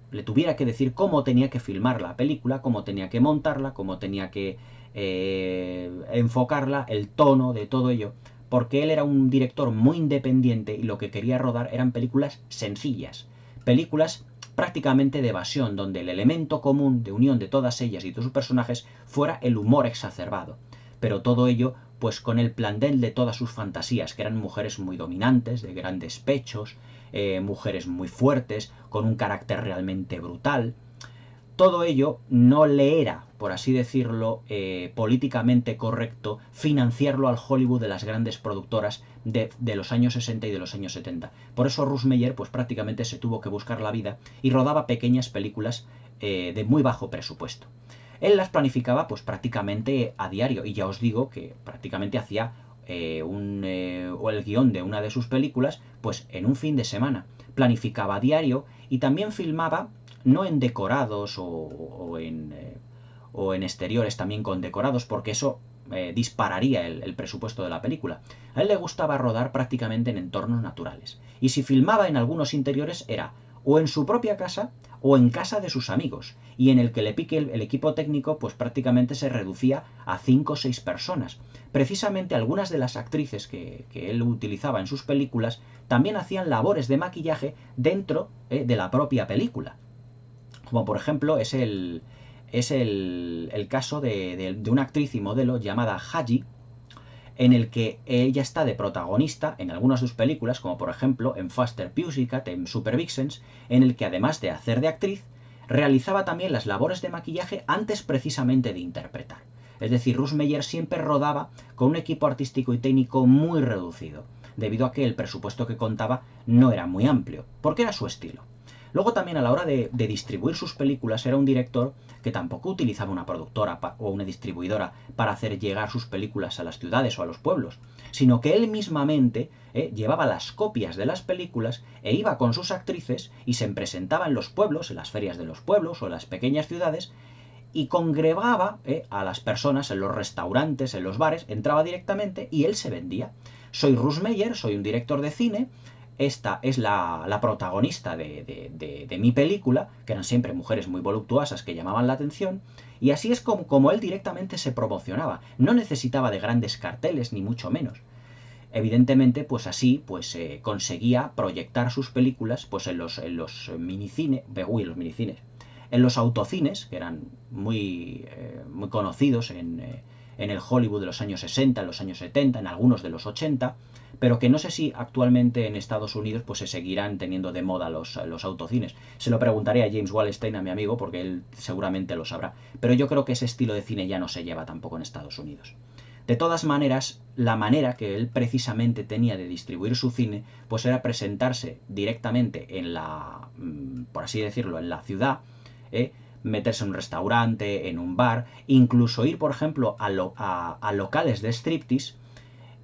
que decir cómo tenía que filmar la película, cómo tenía que montarla, cómo tenía que enfocarla, el tono de todo ello, porque él era un director muy independiente y lo que quería rodar eran películas sencillas, películas prácticamente de evasión, donde el elemento común de unión de todas ellas y de sus personajes fuera el humor exacerbado. Pero todo ello, pues con el plandel de todas sus fantasías, que eran mujeres muy dominantes, de grandes pechos, mujeres muy fuertes, con un carácter realmente brutal. Todo ello no le era, por así decirlo, políticamente correcto financiarlo al Hollywood de las grandes productoras de los años 60 y de los años 70. Por eso Russ Meyer pues prácticamente se tuvo que buscar la vida y rodaba pequeñas películas de muy bajo presupuesto. Él las planificaba pues prácticamente a diario y ya os digo que prácticamente hacía el guión de una de sus películas pues en un fin de semana. Planificaba a diario y también filmaba no en decorados o en exteriores también con decorados, porque eso dispararía el presupuesto de la película. A él le gustaba rodar prácticamente en entornos naturales. Y si filmaba en algunos interiores era o en su propia casa o en casa de sus amigos, y en el que le pique el equipo técnico pues prácticamente se reducía a 5 o 6 personas. Precisamente algunas de las actrices que él utilizaba en sus películas también hacían labores de maquillaje dentro de la propia película. Como por ejemplo es el caso de una actriz y modelo llamada Haji, en el que ella está de protagonista en algunas de sus películas, como por ejemplo en Faster Pussycat, en Super Vixens, en el que además de hacer de actriz, realizaba también las labores de maquillaje antes precisamente de interpretar. Es decir, Russ Meyer siempre rodaba con un equipo artístico y técnico muy reducido, debido a que el presupuesto que contaba no era muy amplio, porque era su estilo. Luego también a la hora de distribuir sus películas era un director que tampoco utilizaba una productora o una distribuidora para hacer llegar sus películas a las ciudades o a los pueblos, sino que él mismamente llevaba las copias de las películas e iba con sus actrices y se presentaba en los pueblos, en las ferias de los pueblos o en las pequeñas ciudades, y congregaba a las personas en los restaurantes, en los bares, entraba directamente y él se vendía. Soy Russ Meyer, soy un director de cine, esta es la protagonista de mi película, que eran siempre mujeres muy voluptuosas que llamaban la atención, y así es como él directamente se promocionaba. No necesitaba de grandes carteles, ni mucho menos. Evidentemente, pues así conseguía proyectar sus películas pues en los minicines, en los autocines, que eran muy conocidos en el Hollywood de los años 60, en los años 70, en algunos de los 80, pero que no sé si actualmente en Estados Unidos pues se seguirán teniendo de moda los autocines. Se lo preguntaré a James Wallstein, a mi amigo, porque él seguramente lo sabrá. Pero yo creo que ese estilo de cine ya no se lleva tampoco en Estados Unidos. De todas maneras, la manera que él precisamente tenía de distribuir su cine, pues era presentarse directamente en la, por así decirlo, en la ciudad, meterse en un restaurante, en un bar, incluso ir, por ejemplo, a locales de striptease,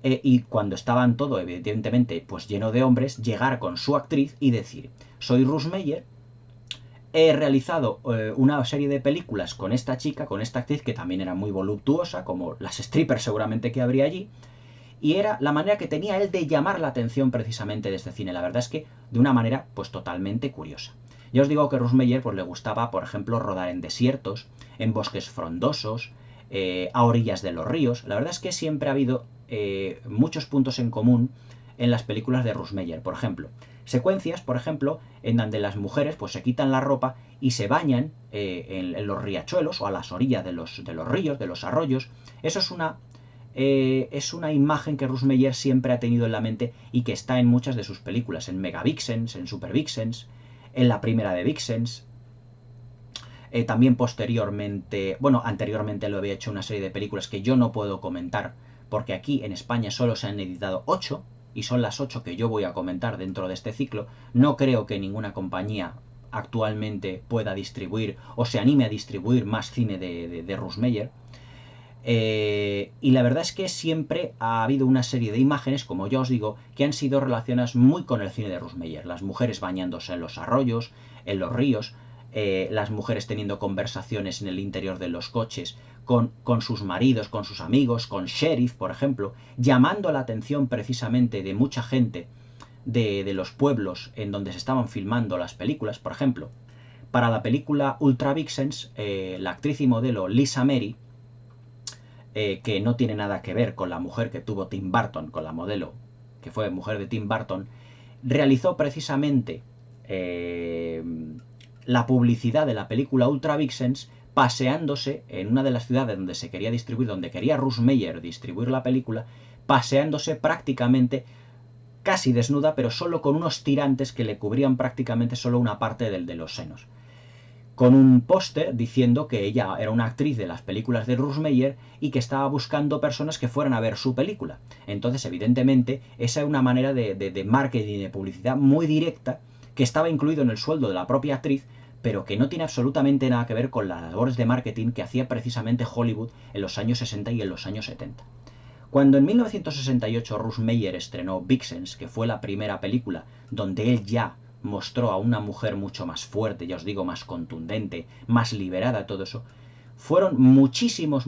y cuando estaban todo, evidentemente, pues lleno de hombres, llegar con su actriz y decir: soy Russ Meyer, he realizado una serie de películas con esta chica, con esta actriz que también era muy voluptuosa, como las strippers seguramente que habría allí, y era la manera que tenía él de llamar la atención precisamente de este cine. La verdad es que de una manera pues totalmente curiosa. Ya os digo que Russ Meyer pues le gustaba, por ejemplo, rodar en desiertos, en bosques frondosos, a orillas de los ríos. La verdad es que siempre ha habido muchos puntos en común en las películas de Russ Meyer. Por ejemplo, secuencias, por ejemplo, en donde las mujeres pues se quitan la ropa y se bañan en los riachuelos o a las orillas de los ríos, de los arroyos. Eso es una imagen que Russ Meyer siempre ha tenido en la mente y que está en muchas de sus películas, en Mega Vixens, en Super Vixens, en la primera de Vixens. También posteriormente, bueno, anteriormente lo había hecho una serie de películas que yo no puedo comentar, porque aquí en España solo se han editado 8, y son las 8 que yo voy a comentar dentro de este ciclo. No creo que ninguna compañía actualmente pueda distribuir o se anime a distribuir más cine de Russ Meyer. Y la verdad es que siempre ha habido una serie de imágenes, como ya os digo, que han sido relacionadas muy con el cine de Russ Meyer. Las mujeres bañándose en los arroyos, en los ríos, las mujeres teniendo conversaciones en el interior de los coches con sus maridos, con sus amigos, con Sheriff, por ejemplo, llamando la atención precisamente de mucha gente de los pueblos en donde se estaban filmando las películas. Por ejemplo, para la película Ultra Vixens, la actriz y modelo Lisa Mary, que no tiene nada que ver con la mujer que tuvo Tim Burton, con la modelo que fue mujer de Tim Burton, realizó precisamente la publicidad de la película Ultra Vixens paseándose en una de las ciudades donde se quería distribuir, donde quería Russ Meyer distribuir la película, paseándose prácticamente casi desnuda, pero solo con unos tirantes que le cubrían prácticamente solo una parte de los senos, con un póster diciendo que ella era una actriz de las películas de Russ Meyer y que estaba buscando personas que fueran a ver su película. Entonces, evidentemente, esa es una manera de marketing y de publicidad muy directa, que estaba incluido en el sueldo de la propia actriz, pero que no tiene absolutamente nada que ver con las labores de marketing que hacía precisamente Hollywood en los años 60 y en los años 70. Cuando en 1968 Russ Meyer estrenó Vixens, que fue la primera película donde él ya mostró a una mujer mucho más fuerte, ya os digo, más contundente, más liberada, todo eso, fueron muchísimos,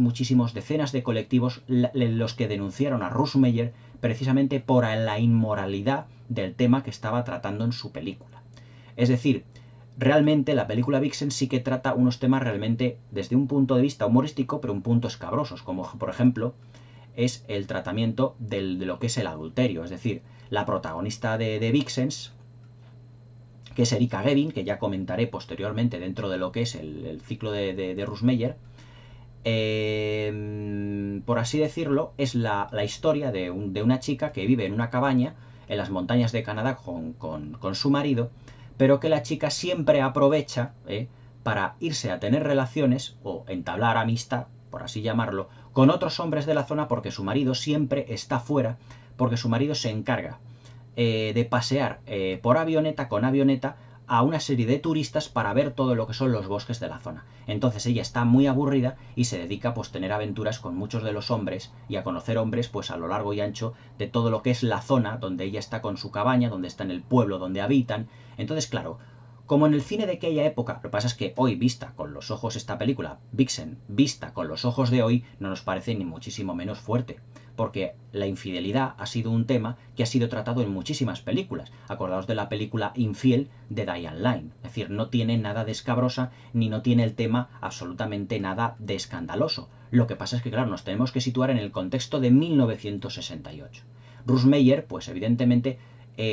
decenas de colectivos los que denunciaron a Russ Meyer precisamente por la inmoralidad del tema que estaba tratando en su película. Es decir, realmente la película Vixen sí que trata unos temas realmente desde un punto de vista humorístico, pero un punto escabrosos, como por ejemplo es el tratamiento de lo que es el adulterio. Es decir, la protagonista de Vixens, que es Erika Gevin, que ya comentaré posteriormente dentro de lo que es el ciclo de Russ Meyer, por así decirlo, es la historia de una chica que vive en una cabaña en las montañas de Canadá con su marido, pero que la chica siempre aprovecha para irse a tener relaciones o entablar amistad, por así llamarlo, con otros hombres de la zona, porque su marido siempre está fuera, porque su marido se encarga de pasear por avioneta, con avioneta, a una serie de turistas para ver todo lo que son los bosques de la zona. Entonces ella está muy aburrida y se dedica pues a tener aventuras con muchos de los hombres y a conocer hombres pues a lo largo y ancho de todo lo que es la zona donde ella está con su cabaña, donde está en el pueblo donde habitan. Entonces, claro, como en el cine de aquella época, lo que pasa es que hoy, vista con los ojos esta película, Vixen, vista con los ojos de hoy, no nos parece ni muchísimo menos fuerte, porque la infidelidad ha sido un tema que ha sido tratado en muchísimas películas. Acordaos de la película Infiel de Diane Lane, es decir, no tiene nada de escabrosa, ni no tiene el tema absolutamente nada de escandaloso. Lo que pasa es que, claro, nos tenemos que situar en el contexto de 1968. Russ Meyer, pues evidentemente,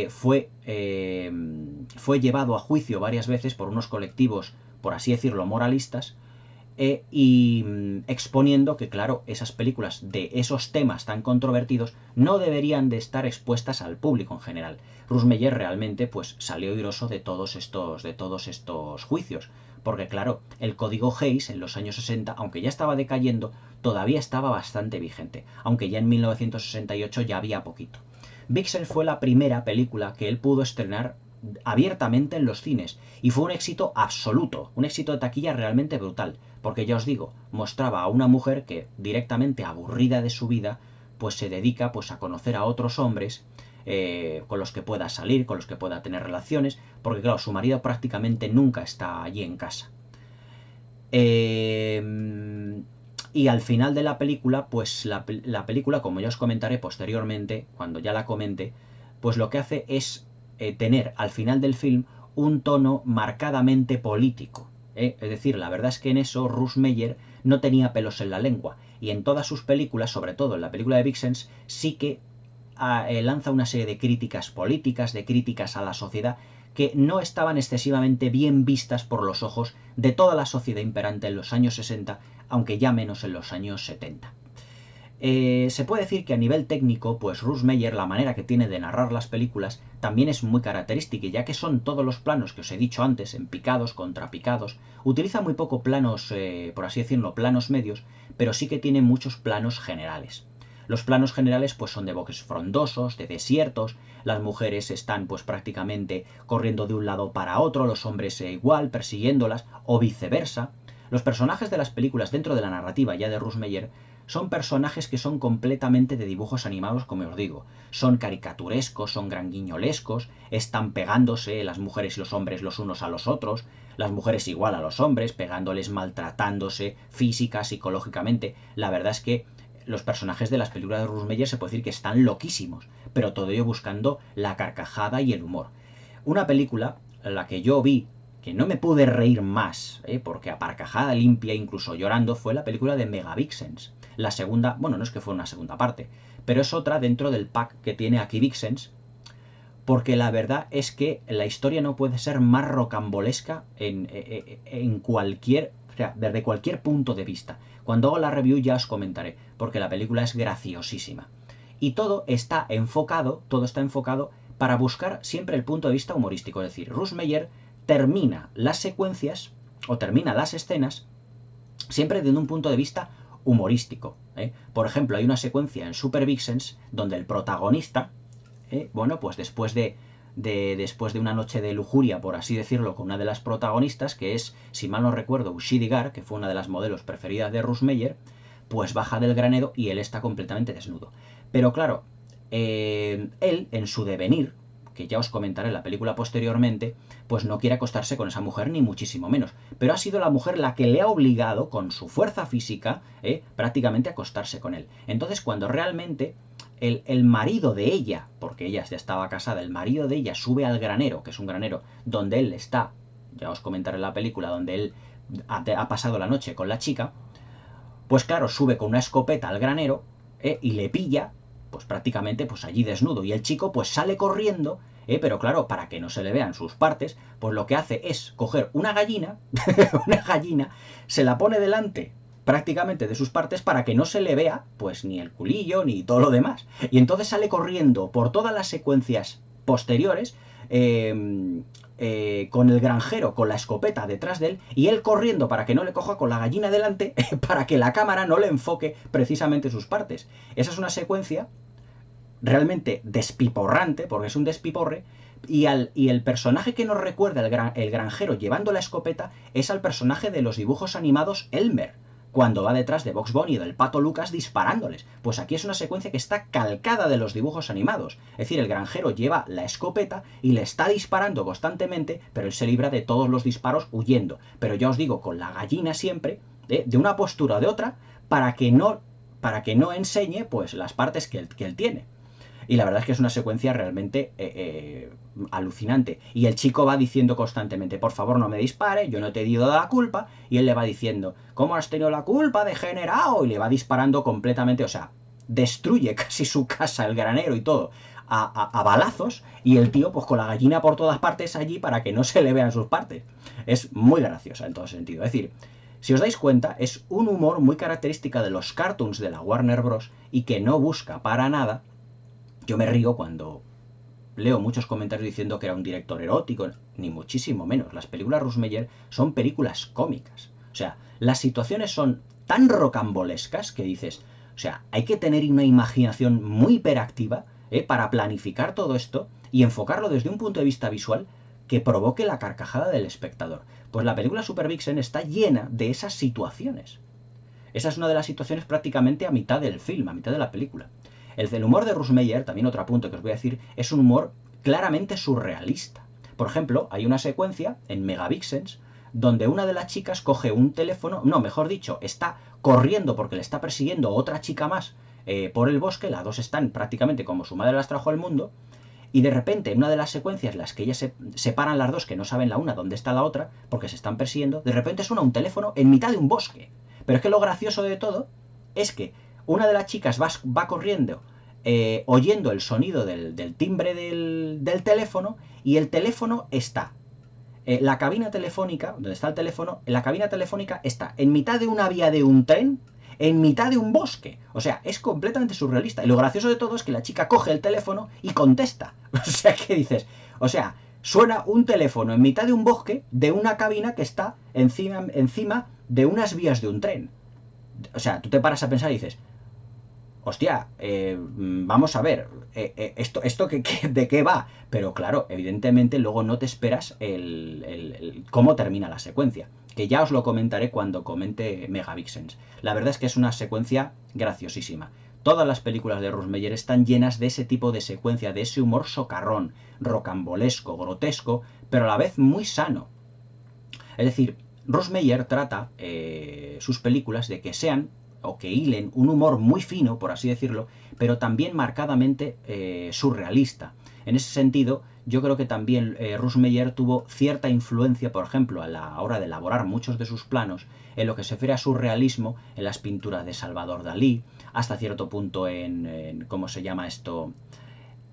fue llevado a juicio varias veces por unos colectivos, por así decirlo, moralistas, y exponiendo que, claro, esas películas de esos temas tan controvertidos no deberían de estar expuestas al público en general. Russ Meyer realmente pues salió airoso de todos estos juicios, porque claro, el código Hays en los años 60, aunque ya estaba decayendo, todavía estaba bastante vigente, aunque ya en 1968 ya había poquito. Vixen fue la primera película que él pudo estrenar abiertamente en los cines y fue un éxito absoluto, un éxito de taquilla realmente brutal, porque ya os digo, mostraba a una mujer que directamente aburrida de su vida pues se dedica pues a conocer a otros hombres con los que pueda salir, con los que pueda tener relaciones, porque claro, su marido prácticamente nunca está allí en casa. Y al final de la película, pues la película, como ya os comentaré posteriormente, cuando ya la comente, pues lo que hace es tener al final del film un tono marcadamente político. Es decir, la verdad es que en eso Russ Meyer no tenía pelos en la lengua, y en todas sus películas, sobre todo en la película de Vixens, sí que lanza una serie de críticas políticas, de críticas a la sociedad, que no estaban excesivamente bien vistas por los ojos de toda la sociedad imperante en los años 60, aunque ya menos en los años 70. Se puede decir que a nivel técnico, pues Russ Meyer, la manera que tiene de narrar las películas, también es muy característica, ya que son todos los planos que os he dicho antes, en picados, contrapicados. Utiliza muy poco planos, por así decirlo, planos medios, pero sí que tiene muchos planos generales. Los planos generales pues son de bosques frondosos, de desiertos, las mujeres están pues prácticamente corriendo de un lado para otro, los hombres igual, persiguiéndolas, o viceversa. Los personajes de las películas dentro de la narrativa ya de Russ Meyer son personajes que son completamente de dibujos animados, como os digo. Son caricaturescos, son granguiñolescos, están pegándose las mujeres y los hombres los unos a los otros, las mujeres igual a los hombres, pegándoles, maltratándose física, psicológicamente. La verdad es que los personajes de las películas de Russmeyer se puede decir que están loquísimos, pero todo ello buscando la carcajada y el humor. Una película, la que yo vi, que no me pude reír más, porque a carcajada limpia, incluso llorando, fue la película de Megavixens. La segunda, bueno, no es que fue una segunda parte, pero es otra dentro del pack que tiene aquí Vixens, porque la verdad es que la historia no puede ser más rocambolesca en cualquier, o sea, desde cualquier punto de vista. Cuando hago la review ya os comentaré, porque la película es graciosísima. Y todo está enfocado para buscar siempre el punto de vista humorístico. Es decir, Russmeyer termina las secuencias, o termina las escenas, siempre desde un punto de vista humorístico. Por ejemplo, hay una secuencia en Super Vixens donde el protagonista, bueno, pues después de una noche de lujuria, por así decirlo, con una de las protagonistas, que es, si mal no recuerdo, Ushidi Gar, que fue una de las modelos preferidas de Russmeyer, pues baja del granero y él está completamente desnudo. Pero claro, él, en su devenir, que ya os comentaré en la película posteriormente, pues no quiere acostarse con esa mujer ni muchísimo menos. Pero ha sido la mujer la que le ha obligado, con su fuerza física, prácticamente a acostarse con él. Entonces, cuando realmente el marido de ella, porque ella ya estaba casada, el marido de ella sube al granero, que es un granero donde él está, ya os comentaré en la película, donde él ha pasado la noche con la chica, pues claro, sube con una escopeta al granero y le pilla, pues prácticamente pues allí desnudo. Y el chico pues sale corriendo, pero claro, para que no se le vean sus partes, pues lo que hace es coger una gallina, se la pone delante prácticamente de sus partes para que no se le vea pues ni el culillo ni todo lo demás. Y entonces sale corriendo por todas las secuencias posteriores, con el granjero con la escopeta detrás de él y él corriendo para que no le coja con la gallina delante para que la cámara no le enfoque precisamente sus partes. Esa es una secuencia realmente despiporrante, porque es un despiporre, y el personaje que nos recuerda el granjero llevando la escopeta es al personaje de los dibujos animados Elmer, cuando va detrás de Bugs Bunny y del Pato Lucas disparándoles. Pues aquí es una secuencia que está calcada de los dibujos animados. Es decir, el granjero lleva la escopeta y le está disparando constantemente, pero él se libra de todos los disparos huyendo. Pero ya os digo, con la gallina siempre, de una postura o de otra, para que no enseñe pues las partes que él tiene. Y la verdad es que es una secuencia realmente alucinante. Y el chico va diciendo constantemente, por favor no me dispare, yo no te he dado la culpa. Y él le va diciendo, ¿cómo has tenido la culpa, degenerado? Y le va disparando completamente, o sea, destruye casi su casa, el granero y todo, a balazos. Y el tío pues con la gallina por todas partes allí para que no se le vean sus partes. Es muy graciosa en todo sentido. Es decir, si os dais cuenta, es un humor muy característica de los cartoons de la Warner Bros. Y que no busca para nada. Yo me río cuando leo muchos comentarios diciendo que era un director erótico, ni muchísimo menos. Las películas Russmeyer son películas cómicas. O sea, las situaciones son tan rocambolescas que dices, o sea, hay que tener una imaginación muy hiperactiva para planificar todo esto y enfocarlo desde un punto de vista visual que provoque la carcajada del espectador. Pues la película Super Vixen está llena de esas situaciones. Esa es una de las situaciones prácticamente a mitad del film, a mitad de la película. El humor de Russmeyer, también otro punto que os voy a decir, es un humor claramente surrealista. Por ejemplo, hay una secuencia en Megavixens donde una de las chicas coge un teléfono, no, mejor dicho, está corriendo porque le está persiguiendo otra chica más por el bosque, las dos están prácticamente como su madre las trajo al mundo, y de repente en una de las secuencias en las que ellas se separan las dos, que no saben la una dónde está la otra, porque se están persiguiendo, de repente suena un teléfono en mitad de un bosque. Pero es que lo gracioso de todo es que una de las chicas va corriendo oyendo el sonido del timbre del teléfono y el teléfono está, la cabina telefónica, donde está el teléfono, la cabina telefónica está en mitad de una vía de un tren, en mitad de un bosque. O sea, es completamente surrealista. Y lo gracioso de todo es que la chica coge el teléfono y contesta. O sea, ¿qué dices? O sea, suena un teléfono en mitad de un bosque de una cabina que está encima de unas vías de un tren. O sea, tú te paras a pensar y dices, hostia, vamos a ver, esto ¿de qué va? Pero claro, evidentemente luego no te esperas cómo termina la secuencia, que ya os lo comentaré cuando comente Megavixens. La verdad es que es una secuencia graciosísima. Todas las películas de Russmeyer están llenas de ese tipo de secuencia, de ese humor socarrón, rocambolesco, grotesco, pero a la vez muy sano. Es decir, Russmeyer trata sus películas de que sean o que hilen un humor muy fino, por así decirlo, pero también marcadamente surrealista. En ese sentido, yo creo que también Russmeyer tuvo cierta influencia, por ejemplo, a la hora de elaborar muchos de sus planos, en lo que se refiere a surrealismo, en las pinturas de Salvador Dalí, hasta cierto punto en ¿cómo se llama esto?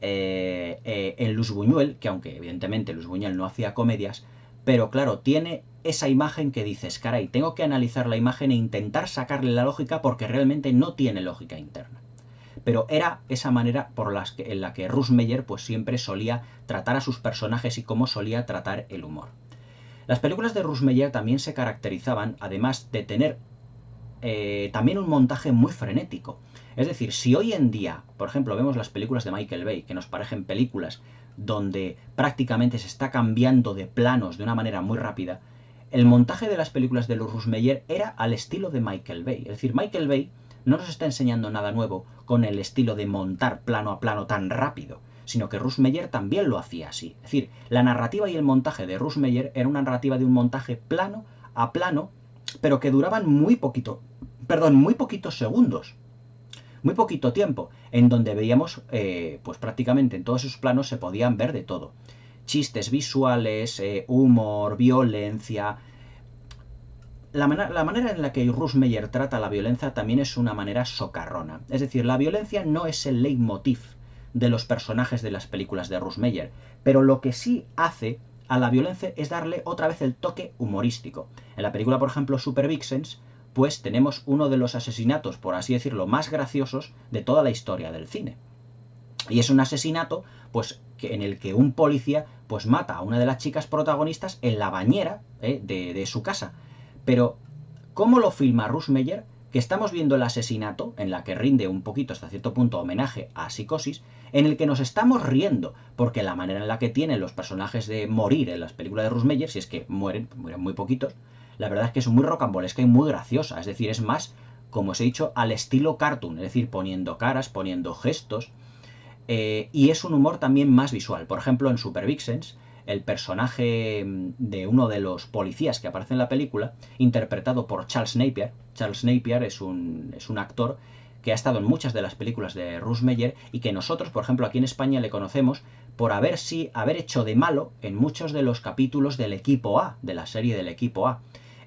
En Luis Buñuel, que aunque evidentemente Luis Buñuel no hacía comedias, pero claro, tiene esa imagen que dices, caray, tengo que analizar la imagen e intentar sacarle la lógica porque realmente no tiene lógica interna. Pero era esa manera en la que Russmeyer pues siempre solía tratar a sus personajes y cómo solía tratar el humor. Las películas de Russmeyer también se caracterizaban, además de tener también un montaje muy frenético. Es decir, si hoy en día, por ejemplo, vemos las películas de Michael Bay, que nos parecen películas donde prácticamente se está cambiando de planos de una manera muy rápida, el montaje de las películas de Russmeyer era al estilo de Michael Bay. Es decir, Michael Bay no nos está enseñando nada nuevo con el estilo de montar plano a plano tan rápido, sino que Russmeyer también lo hacía así. Es decir, la narrativa y el montaje de Russmeyer era una narrativa de un montaje plano a plano, pero que duraban muy poquitos segundos, muy poquito tiempo, en donde veíamos, pues prácticamente en todos esos planos se podían ver de todo. Chistes visuales, humor, violencia. La manera en la que Russmeyer trata la violencia también es una manera socarrona. Es decir, la violencia no es el leitmotiv de los personajes de las películas de Russmeyer, pero lo que sí hace a la violencia es darle otra vez el toque humorístico. En la película, por ejemplo, Super Vixens, pues tenemos uno de los asesinatos, por así decirlo, más graciosos de toda la historia del cine. Y es un asesinato, pues, en el que un policía, pues, mata a una de las chicas protagonistas en la bañera de su casa. Pero, ¿cómo lo filma Russmeyer? Que estamos viendo el asesinato, en la que rinde un poquito hasta cierto punto homenaje a Psicosis, en el que nos estamos riendo, porque la manera en la que tienen los personajes de morir en las películas de Russmeyer, si es que mueren muy poquitos, la verdad es que es muy rocambolesca y muy graciosa. Es decir, es más, como os he dicho, al estilo cartoon, es decir, poniendo caras, poniendo gestos, y es un humor también más visual. Por ejemplo, en Super Vixens, el personaje de uno de los policías que aparece en la película, interpretado por Charles Napier. Charles Napier es un actor que ha estado en muchas de las películas de Russmeyer y que nosotros, por ejemplo, aquí en España le conocemos por haber hecho de malo en muchos de los capítulos del Equipo A, de la serie del Equipo A.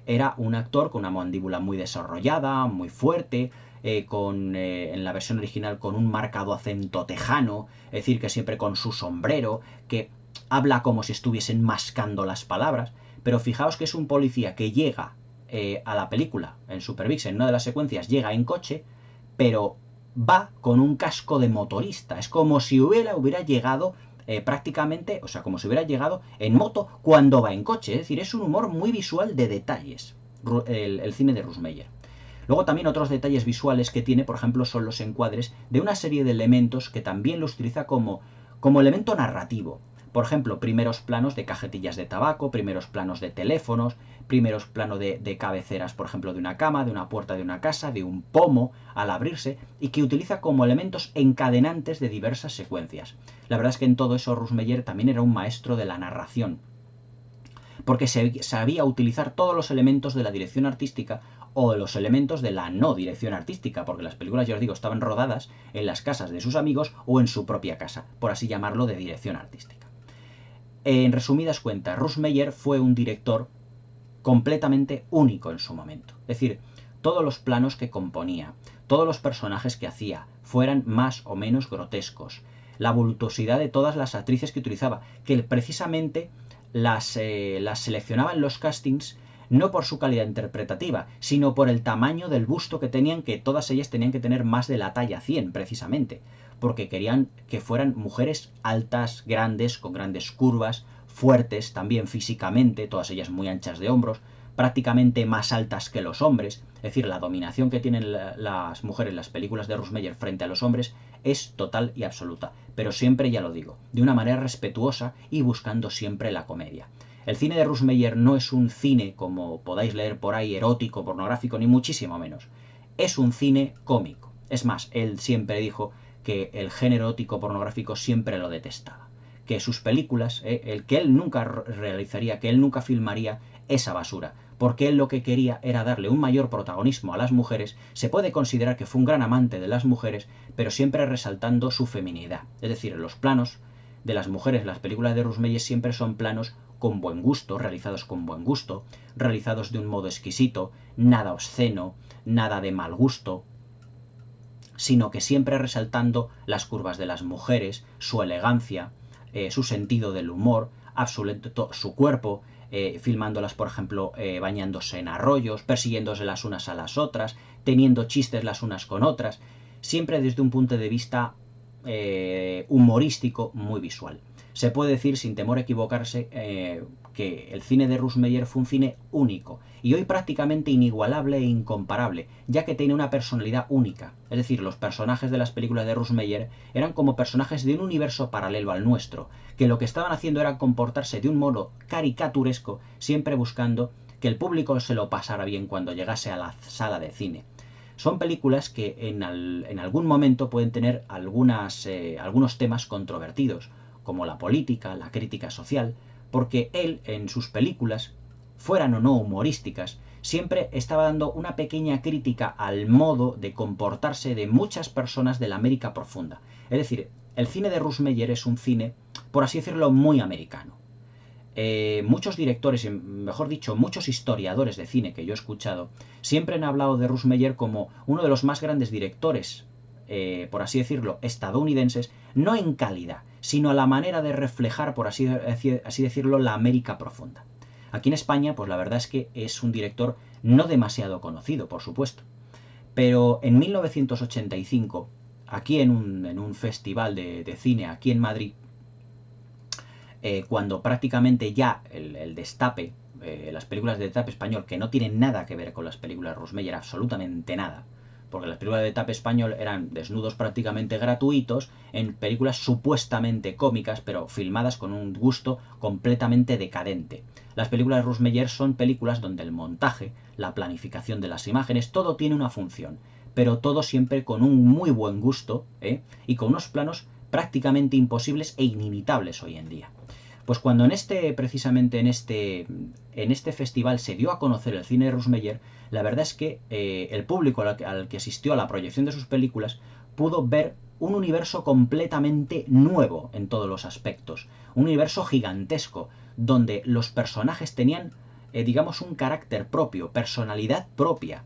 Era un actor con una mandíbula muy desarrollada, muy fuerte, en la versión original con un marcado acento tejano, es decir, que siempre con su sombrero, que habla como si estuviesen mascando las palabras, pero fijaos que es un policía que llega a la película, en Super Vixen, en una de las secuencias, llega en coche, pero va con un casco de motorista, es como si hubiera llegado prácticamente, o sea, como si hubiera llegado en moto cuando va en coche, es decir, es un humor muy visual de detalles, el cine de Russmeyer. Luego también otros detalles visuales que tiene, por ejemplo, son los encuadres de una serie de elementos que también los utiliza como elemento narrativo. Por ejemplo, primeros planos de cajetillas de tabaco, primeros planos de teléfonos, primeros planos de cabeceras, por ejemplo, de una cama, de una puerta de una casa, de un pomo al abrirse, y que utiliza como elementos encadenantes de diversas secuencias. La verdad es que en todo eso Russmeyer también era un maestro de la narración, porque sabía utilizar todos los elementos de la dirección artística o de los elementos de la no dirección artística, porque las películas, ya os digo, estaban rodadas en las casas de sus amigos o en su propia casa, por así llamarlo, de dirección artística. En resumidas cuentas, Russmeyer fue un director completamente único en su momento. Es decir, todos los planos que componía, todos los personajes que hacía, fueran más o menos grotescos, la voluptuosidad de todas las actrices que utilizaba, que precisamente las seleccionaba en los castings no por su calidad interpretativa, sino por el tamaño del busto que tenían, que todas ellas tenían que tener más de la talla 100, precisamente, porque querían que fueran mujeres altas, grandes, con grandes curvas, fuertes también físicamente, todas ellas muy anchas de hombros, prácticamente más altas que los hombres. Es decir, la dominación que tienen las mujeres en las películas de Russmeyer frente a los hombres es total y absoluta. Pero siempre, ya lo digo, de una manera respetuosa y buscando siempre la comedia. El cine de Russmeyer no es un cine, como podáis leer por ahí, erótico, pornográfico, ni muchísimo menos. Es un cine cómico. Es más, él siempre dijo que el género erótico pornográfico siempre lo detestaba. Que sus películas, el que él nunca realizaría, que él nunca filmaría esa basura. Porque él lo que quería era darle un mayor protagonismo a las mujeres. Se puede considerar que fue un gran amante de las mujeres, pero siempre resaltando su feminidad. Es decir, los planos de las mujeres en las películas de Russmeyer siempre son planos con buen gusto, realizados con buen gusto, realizados de un modo exquisito, nada obsceno, nada de mal gusto, sino que siempre resaltando las curvas de las mujeres, su elegancia, su sentido del humor, absoluto, su cuerpo, filmándolas, por ejemplo, bañándose en arroyos, persiguiéndose las unas a las otras, teniendo chistes las unas con otras, siempre desde un punto de vista humorístico muy visual. Se puede decir, sin temor a equivocarse, que el cine de Russmeyer fue un cine único y hoy prácticamente inigualable e incomparable, ya que tiene una personalidad única. Es decir, los personajes de las películas de Russmeyer eran como personajes de un universo paralelo al nuestro, que lo que estaban haciendo era comportarse de un modo caricaturesco, siempre buscando que el público se lo pasara bien cuando llegase a la sala de cine. Son películas que en algún momento pueden tener algunos temas controvertidos, como la política, la crítica social, porque él en sus películas, fueran o no humorísticas, siempre estaba dando una pequeña crítica al modo de comportarse de muchas personas de la América profunda. Es decir, el cine de Russmeyer es un cine, por así decirlo, muy americano. Muchos directores, mejor dicho, muchos historiadores de cine que yo he escuchado, siempre han hablado de Russmeyer como uno de los más grandes directores, por así decirlo, estadounidenses, no en calidad, sino a la manera de reflejar, por así decirlo, la América profunda. Aquí en España, pues la verdad es que es un director no demasiado conocido, por supuesto. Pero en 1985, aquí en un festival de cine, aquí en Madrid, cuando prácticamente ya el destape, las películas de destape español, que no tienen nada que ver con las películas de Russmeyer, absolutamente nada, porque las películas de destape español eran desnudos prácticamente gratuitos, en películas supuestamente cómicas, pero filmadas con un gusto completamente decadente. Las películas de Russmeyer son películas donde el montaje, la planificación de las imágenes, todo tiene una función, pero todo siempre con un muy buen gusto, y con unos planos prácticamente imposibles e inimitables hoy en día. Pues cuando precisamente en este festival se dio a conocer el cine de Russmeyer, la verdad es que el público al que asistió a la proyección de sus películas pudo ver un universo completamente nuevo en todos los aspectos, un universo gigantesco, donde los personajes tenían, digamos, un carácter propio, personalidad propia.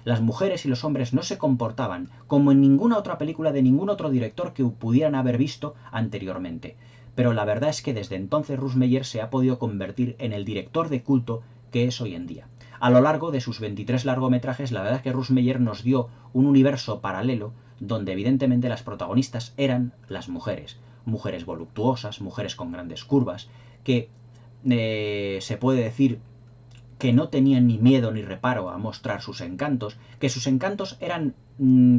Las mujeres y los hombres no se comportaban como en ninguna otra película de ningún otro director que pudieran haber visto anteriormente. Pero la verdad es que desde entonces Russmeyer se ha podido convertir en el director de culto que es hoy en día. A lo largo de sus 23 largometrajes, la verdad es que Russmeyer nos dio un universo paralelo donde evidentemente las protagonistas eran las mujeres. Mujeres voluptuosas, mujeres con grandes curvas, que se puede decir que no tenían ni miedo ni reparo a mostrar sus encantos, que sus encantos eran,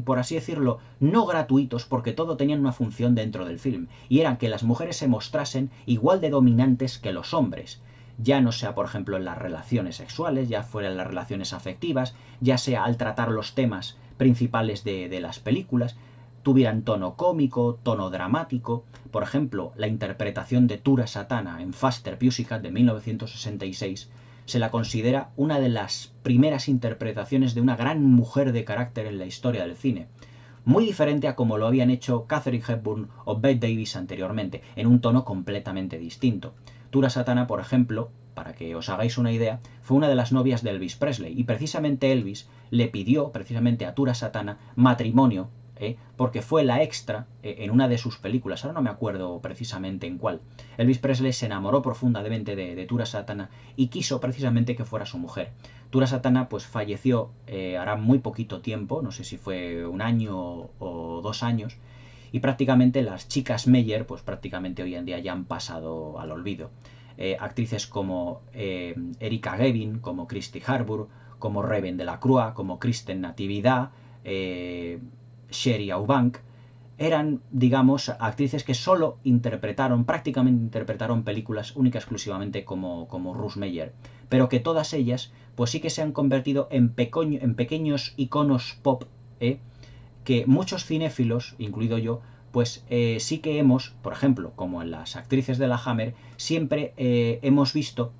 por así decirlo, no gratuitos porque todo tenía una función dentro del film, y era que las mujeres se mostrasen igual de dominantes que los hombres, ya no sea, por ejemplo, en las relaciones sexuales, ya fuera en las relaciones afectivas, ya sea al tratar los temas principales de las películas, tuvieran tono cómico, tono dramático. Por ejemplo, la interpretación de Tura Satana en Faster Pussycat de 1966 se la considera una de las primeras interpretaciones de una gran mujer de carácter en la historia del cine. Muy diferente a como lo habían hecho Katharine Hepburn o Bette Davis anteriormente, en un tono completamente distinto. Tura Satana, por ejemplo, para que os hagáis una idea, fue una de las novias de Elvis Presley, y precisamente Elvis le pidió precisamente a Tura Satana matrimonio, porque fue la extra en una de sus películas, ahora no me acuerdo precisamente en cuál. Elvis Presley se enamoró profundamente de Tura Satana y quiso precisamente que fuera su mujer. Tura Satana pues falleció hará muy poquito tiempo, no sé si fue un año o 2 años, y prácticamente las chicas Meyer pues prácticamente hoy en día ya han pasado al olvido. actrices como Erika Gevin, como Christy Harbour, como Raven Delacroix, como Kristen Natividad, Sherry Aubank. Eran, digamos, actrices que solo prácticamente interpretaron películas única y exclusivamente como Ruth Meyer, pero que todas ellas, pues sí que se han convertido en pequeños iconos pop, que muchos cinéfilos, incluido yo, pues sí que hemos, por ejemplo, como en las actrices de la Hammer, siempre hemos visto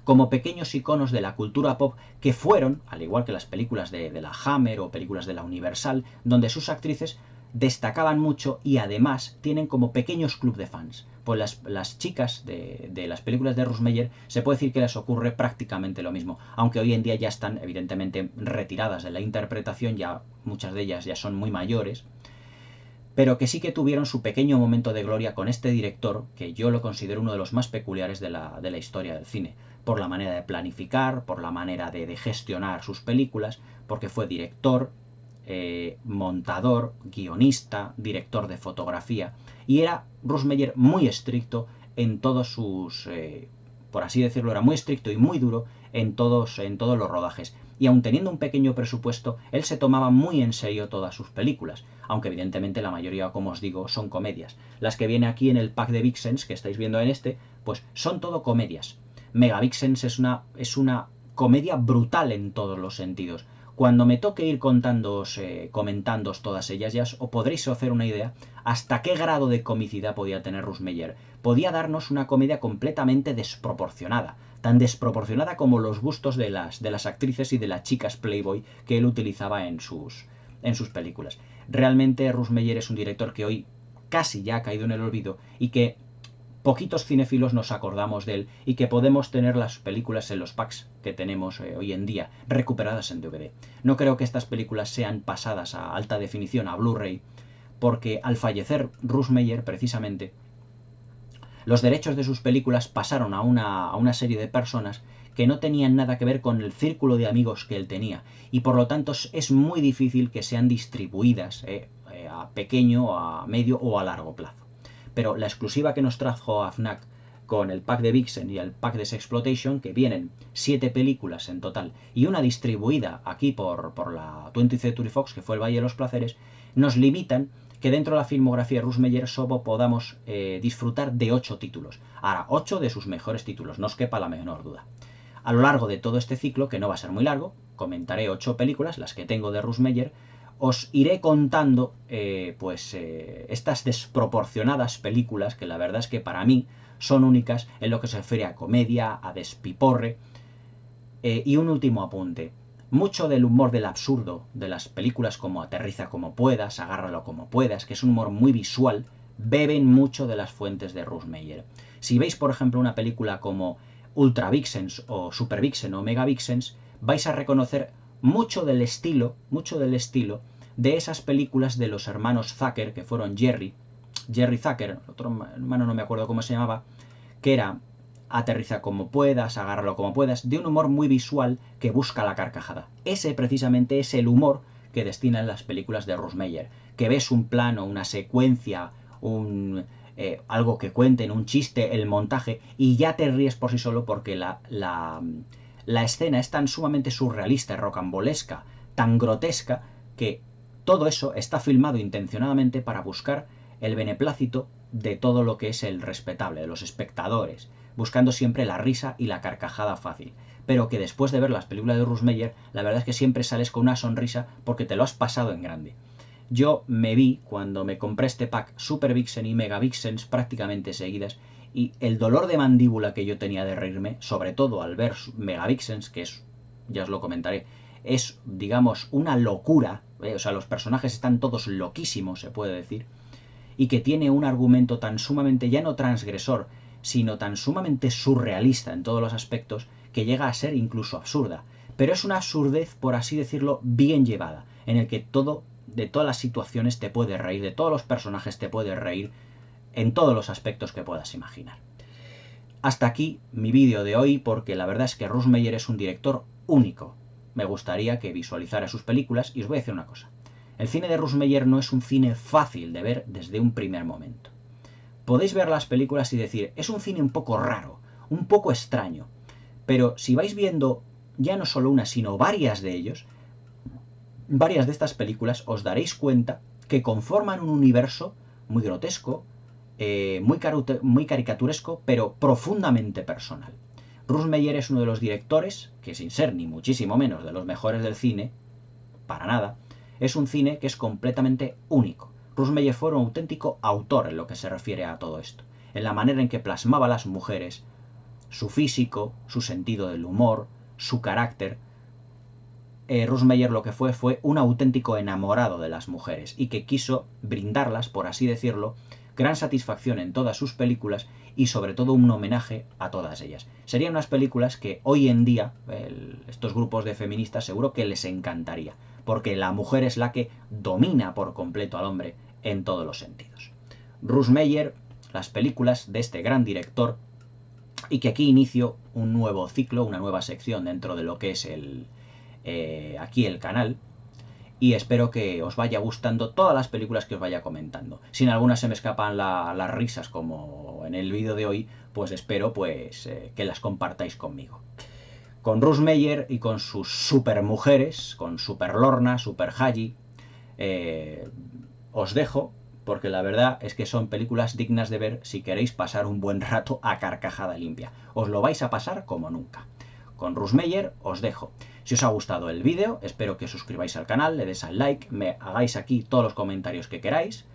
como pequeños iconos de la cultura pop que fueron, al igual que las películas de la Hammer o películas de la Universal, donde sus actrices destacaban mucho y además tienen como pequeños club de fans. Pues las chicas de las películas de Ruth Meyer se puede decir que les ocurre prácticamente lo mismo, aunque hoy en día ya están evidentemente retiradas de la interpretación, ya muchas de ellas ya son muy mayores, pero que sí que tuvieron su pequeño momento de gloria con este director, que yo lo considero uno de los más peculiares de la historia del cine, por la manera de planificar, por la manera de gestionar sus películas, porque fue director, montador, guionista, director de fotografía, y era Russ Meyer muy estricto en todos sus, por así decirlo, era muy estricto y muy duro en todos los rodajes. Y aun teniendo un pequeño presupuesto, él se tomaba muy en serio todas sus películas, aunque evidentemente la mayoría, como os digo, son comedias. Las que viene aquí en el pack de Vixens, que estáis viendo en este, pues son todo comedias. Mega Vixens es una comedia brutal en todos los sentidos. Cuando me toque ir comentándoos todas ellas, ya os podréis hacer una idea hasta qué grado de comicidad podía tener Russ Meyer. Podía darnos una comedia completamente desproporcionada, tan desproporcionada como los gustos de las actrices y de las chicas Playboy que él utilizaba en sus películas. Realmente Russ Meyer es un director que hoy casi ya ha caído en el olvido y que poquitos cinéfilos nos acordamos de él y que podemos tener las películas en los packs que tenemos hoy en día recuperadas en DVD. No creo que estas películas sean pasadas a alta definición, a Blu-ray, porque al fallecer Russ Meyer, precisamente, los derechos de sus películas pasaron a una serie de personas que no tenían nada que ver con el círculo de amigos que él tenía, y por lo tanto es muy difícil que sean distribuidas a pequeño, a medio o a largo plazo. Pero la exclusiva que nos trajo a FNAC con el pack de Vixen y el pack de Sexploitation, que vienen 7 películas en total y una distribuida aquí por la 20th Century Fox, que fue El Valle de los Placeres, nos limitan que dentro de la filmografía de Russ Meyer solo podamos disfrutar de 8 títulos. Ahora, 8 de sus mejores títulos, no os quepa la menor duda. A lo largo de todo este ciclo, que no va a ser muy largo, comentaré 8 películas, las que tengo de Russ Meyer. Os iré contando estas desproporcionadas películas que la verdad es que para mí son únicas en lo que se refiere a comedia, a despiporre. Y un último apunte. Mucho del humor del absurdo de las películas como Aterriza como puedas, Agárralo como puedas, que es un humor muy visual, beben mucho de las fuentes de Russ Meyer. Si veis, por ejemplo, una película como Ultra Vixens o Super Vixen o Mega Vixens, vais a reconocer mucho del estilo de esas películas de los hermanos Zucker, que fueron Jerry Zucker, otro hermano no me acuerdo cómo se llamaba, que era Aterriza como puedas, Agárralo como puedas, de un humor muy visual que busca la carcajada. Ese precisamente es el humor que destinan las películas de Russ Meyer, que ves un plano, una secuencia, algo que cuenten, un chiste, el montaje, y ya te ríes por sí solo porque la escena es tan sumamente surrealista, rocambolesca, tan grotesca, que todo eso está filmado intencionadamente para buscar el beneplácito de todo lo que es el respetable, de los espectadores, buscando siempre la risa y la carcajada fácil. Pero que después de ver las películas de Russ Meyer, la verdad es que siempre sales con una sonrisa porque te lo has pasado en grande. Yo me vi, cuando me compré este pack, Super Vixen y Mega Vixens prácticamente seguidas, y el dolor de mandíbula que yo tenía de reírme, sobre todo al ver Mega Vixens, que es, ya os lo comentaré, es, digamos, una locura, o sea, los personajes están todos loquísimos, se puede decir, y que tiene un argumento tan sumamente, ya no transgresor, sino tan sumamente surrealista en todos los aspectos, que llega a ser incluso absurda. Pero es una absurdez, por así decirlo, bien llevada, en el que de todas las situaciones te puedes reír, de todos los personajes te puedes reír, en todos los aspectos que puedas imaginar. Hasta aquí mi vídeo de hoy, porque la verdad es que Russ Meyer es un director único. Me gustaría que visualizara sus películas, y os voy a decir una cosa. El cine de Russ Meyer no es un cine fácil de ver desde un primer momento. Podéis ver las películas y decir, es un cine un poco raro, un poco extraño, pero si vais viendo ya no solo una, sino varias de estas películas, os daréis cuenta que conforman un universo muy grotesco, muy caricaturesco, pero profundamente personal. Russ Meyer es uno de los directores, que sin ser ni muchísimo menos de los mejores del cine, para nada, es un cine que es completamente único. Russ Meyer fue un auténtico autor en lo que se refiere a todo esto, en la manera en que plasmaba a las mujeres, su físico, su sentido del humor, su carácter. Russ Meyer lo que fue un auténtico enamorado de las mujeres y que quiso brindarlas, por así decirlo, gran satisfacción en todas sus películas y sobre todo un homenaje a todas ellas. Serían unas películas que hoy en día estos grupos de feministas seguro que les encantaría, porque la mujer es la que domina por completo al hombre en todos los sentidos. Russ Meyer, las películas de este gran director, y que aquí inicio un nuevo ciclo, una nueva sección dentro de lo que es aquí el canal, y espero que os vaya gustando todas las películas que os vaya comentando. Si en algunas se me escapan las risas como en el vídeo de hoy, pues espero que las compartáis conmigo. Con Russ Meyer y con sus super mujeres, con Super Lorna, Super Haji, os dejo, porque la verdad es que son películas dignas de ver si queréis pasar un buen rato a carcajada limpia. Os lo vais a pasar como nunca. Con Russ Meyer os dejo. Si os ha gustado el vídeo, espero que os suscribáis al canal, le des al like, me hagáis aquí todos los comentarios que queráis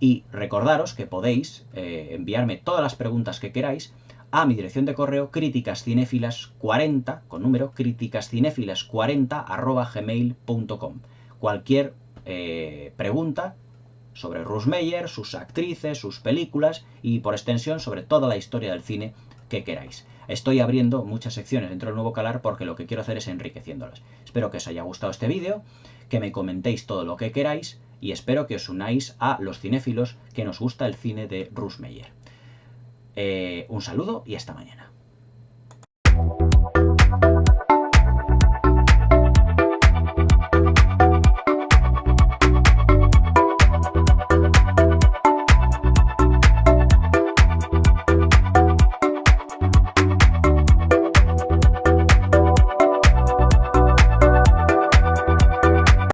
y recordaros que podéis enviarme todas las preguntas que queráis a mi dirección de correo criticascinéfilas40, con número, criticascinéfilas40@gmail.com. Cualquier pregunta sobre Russ Meyer, sus actrices, sus películas y por extensión sobre toda la historia del cine que queráis. Estoy abriendo muchas secciones dentro del nuevo canal porque lo que quiero hacer es enriqueciéndolas. Espero que os haya gustado este vídeo, que me comentéis todo lo que queráis y espero que os unáis a los cinéfilos que nos gusta el cine de Russ Meyer. Un saludo y hasta mañana.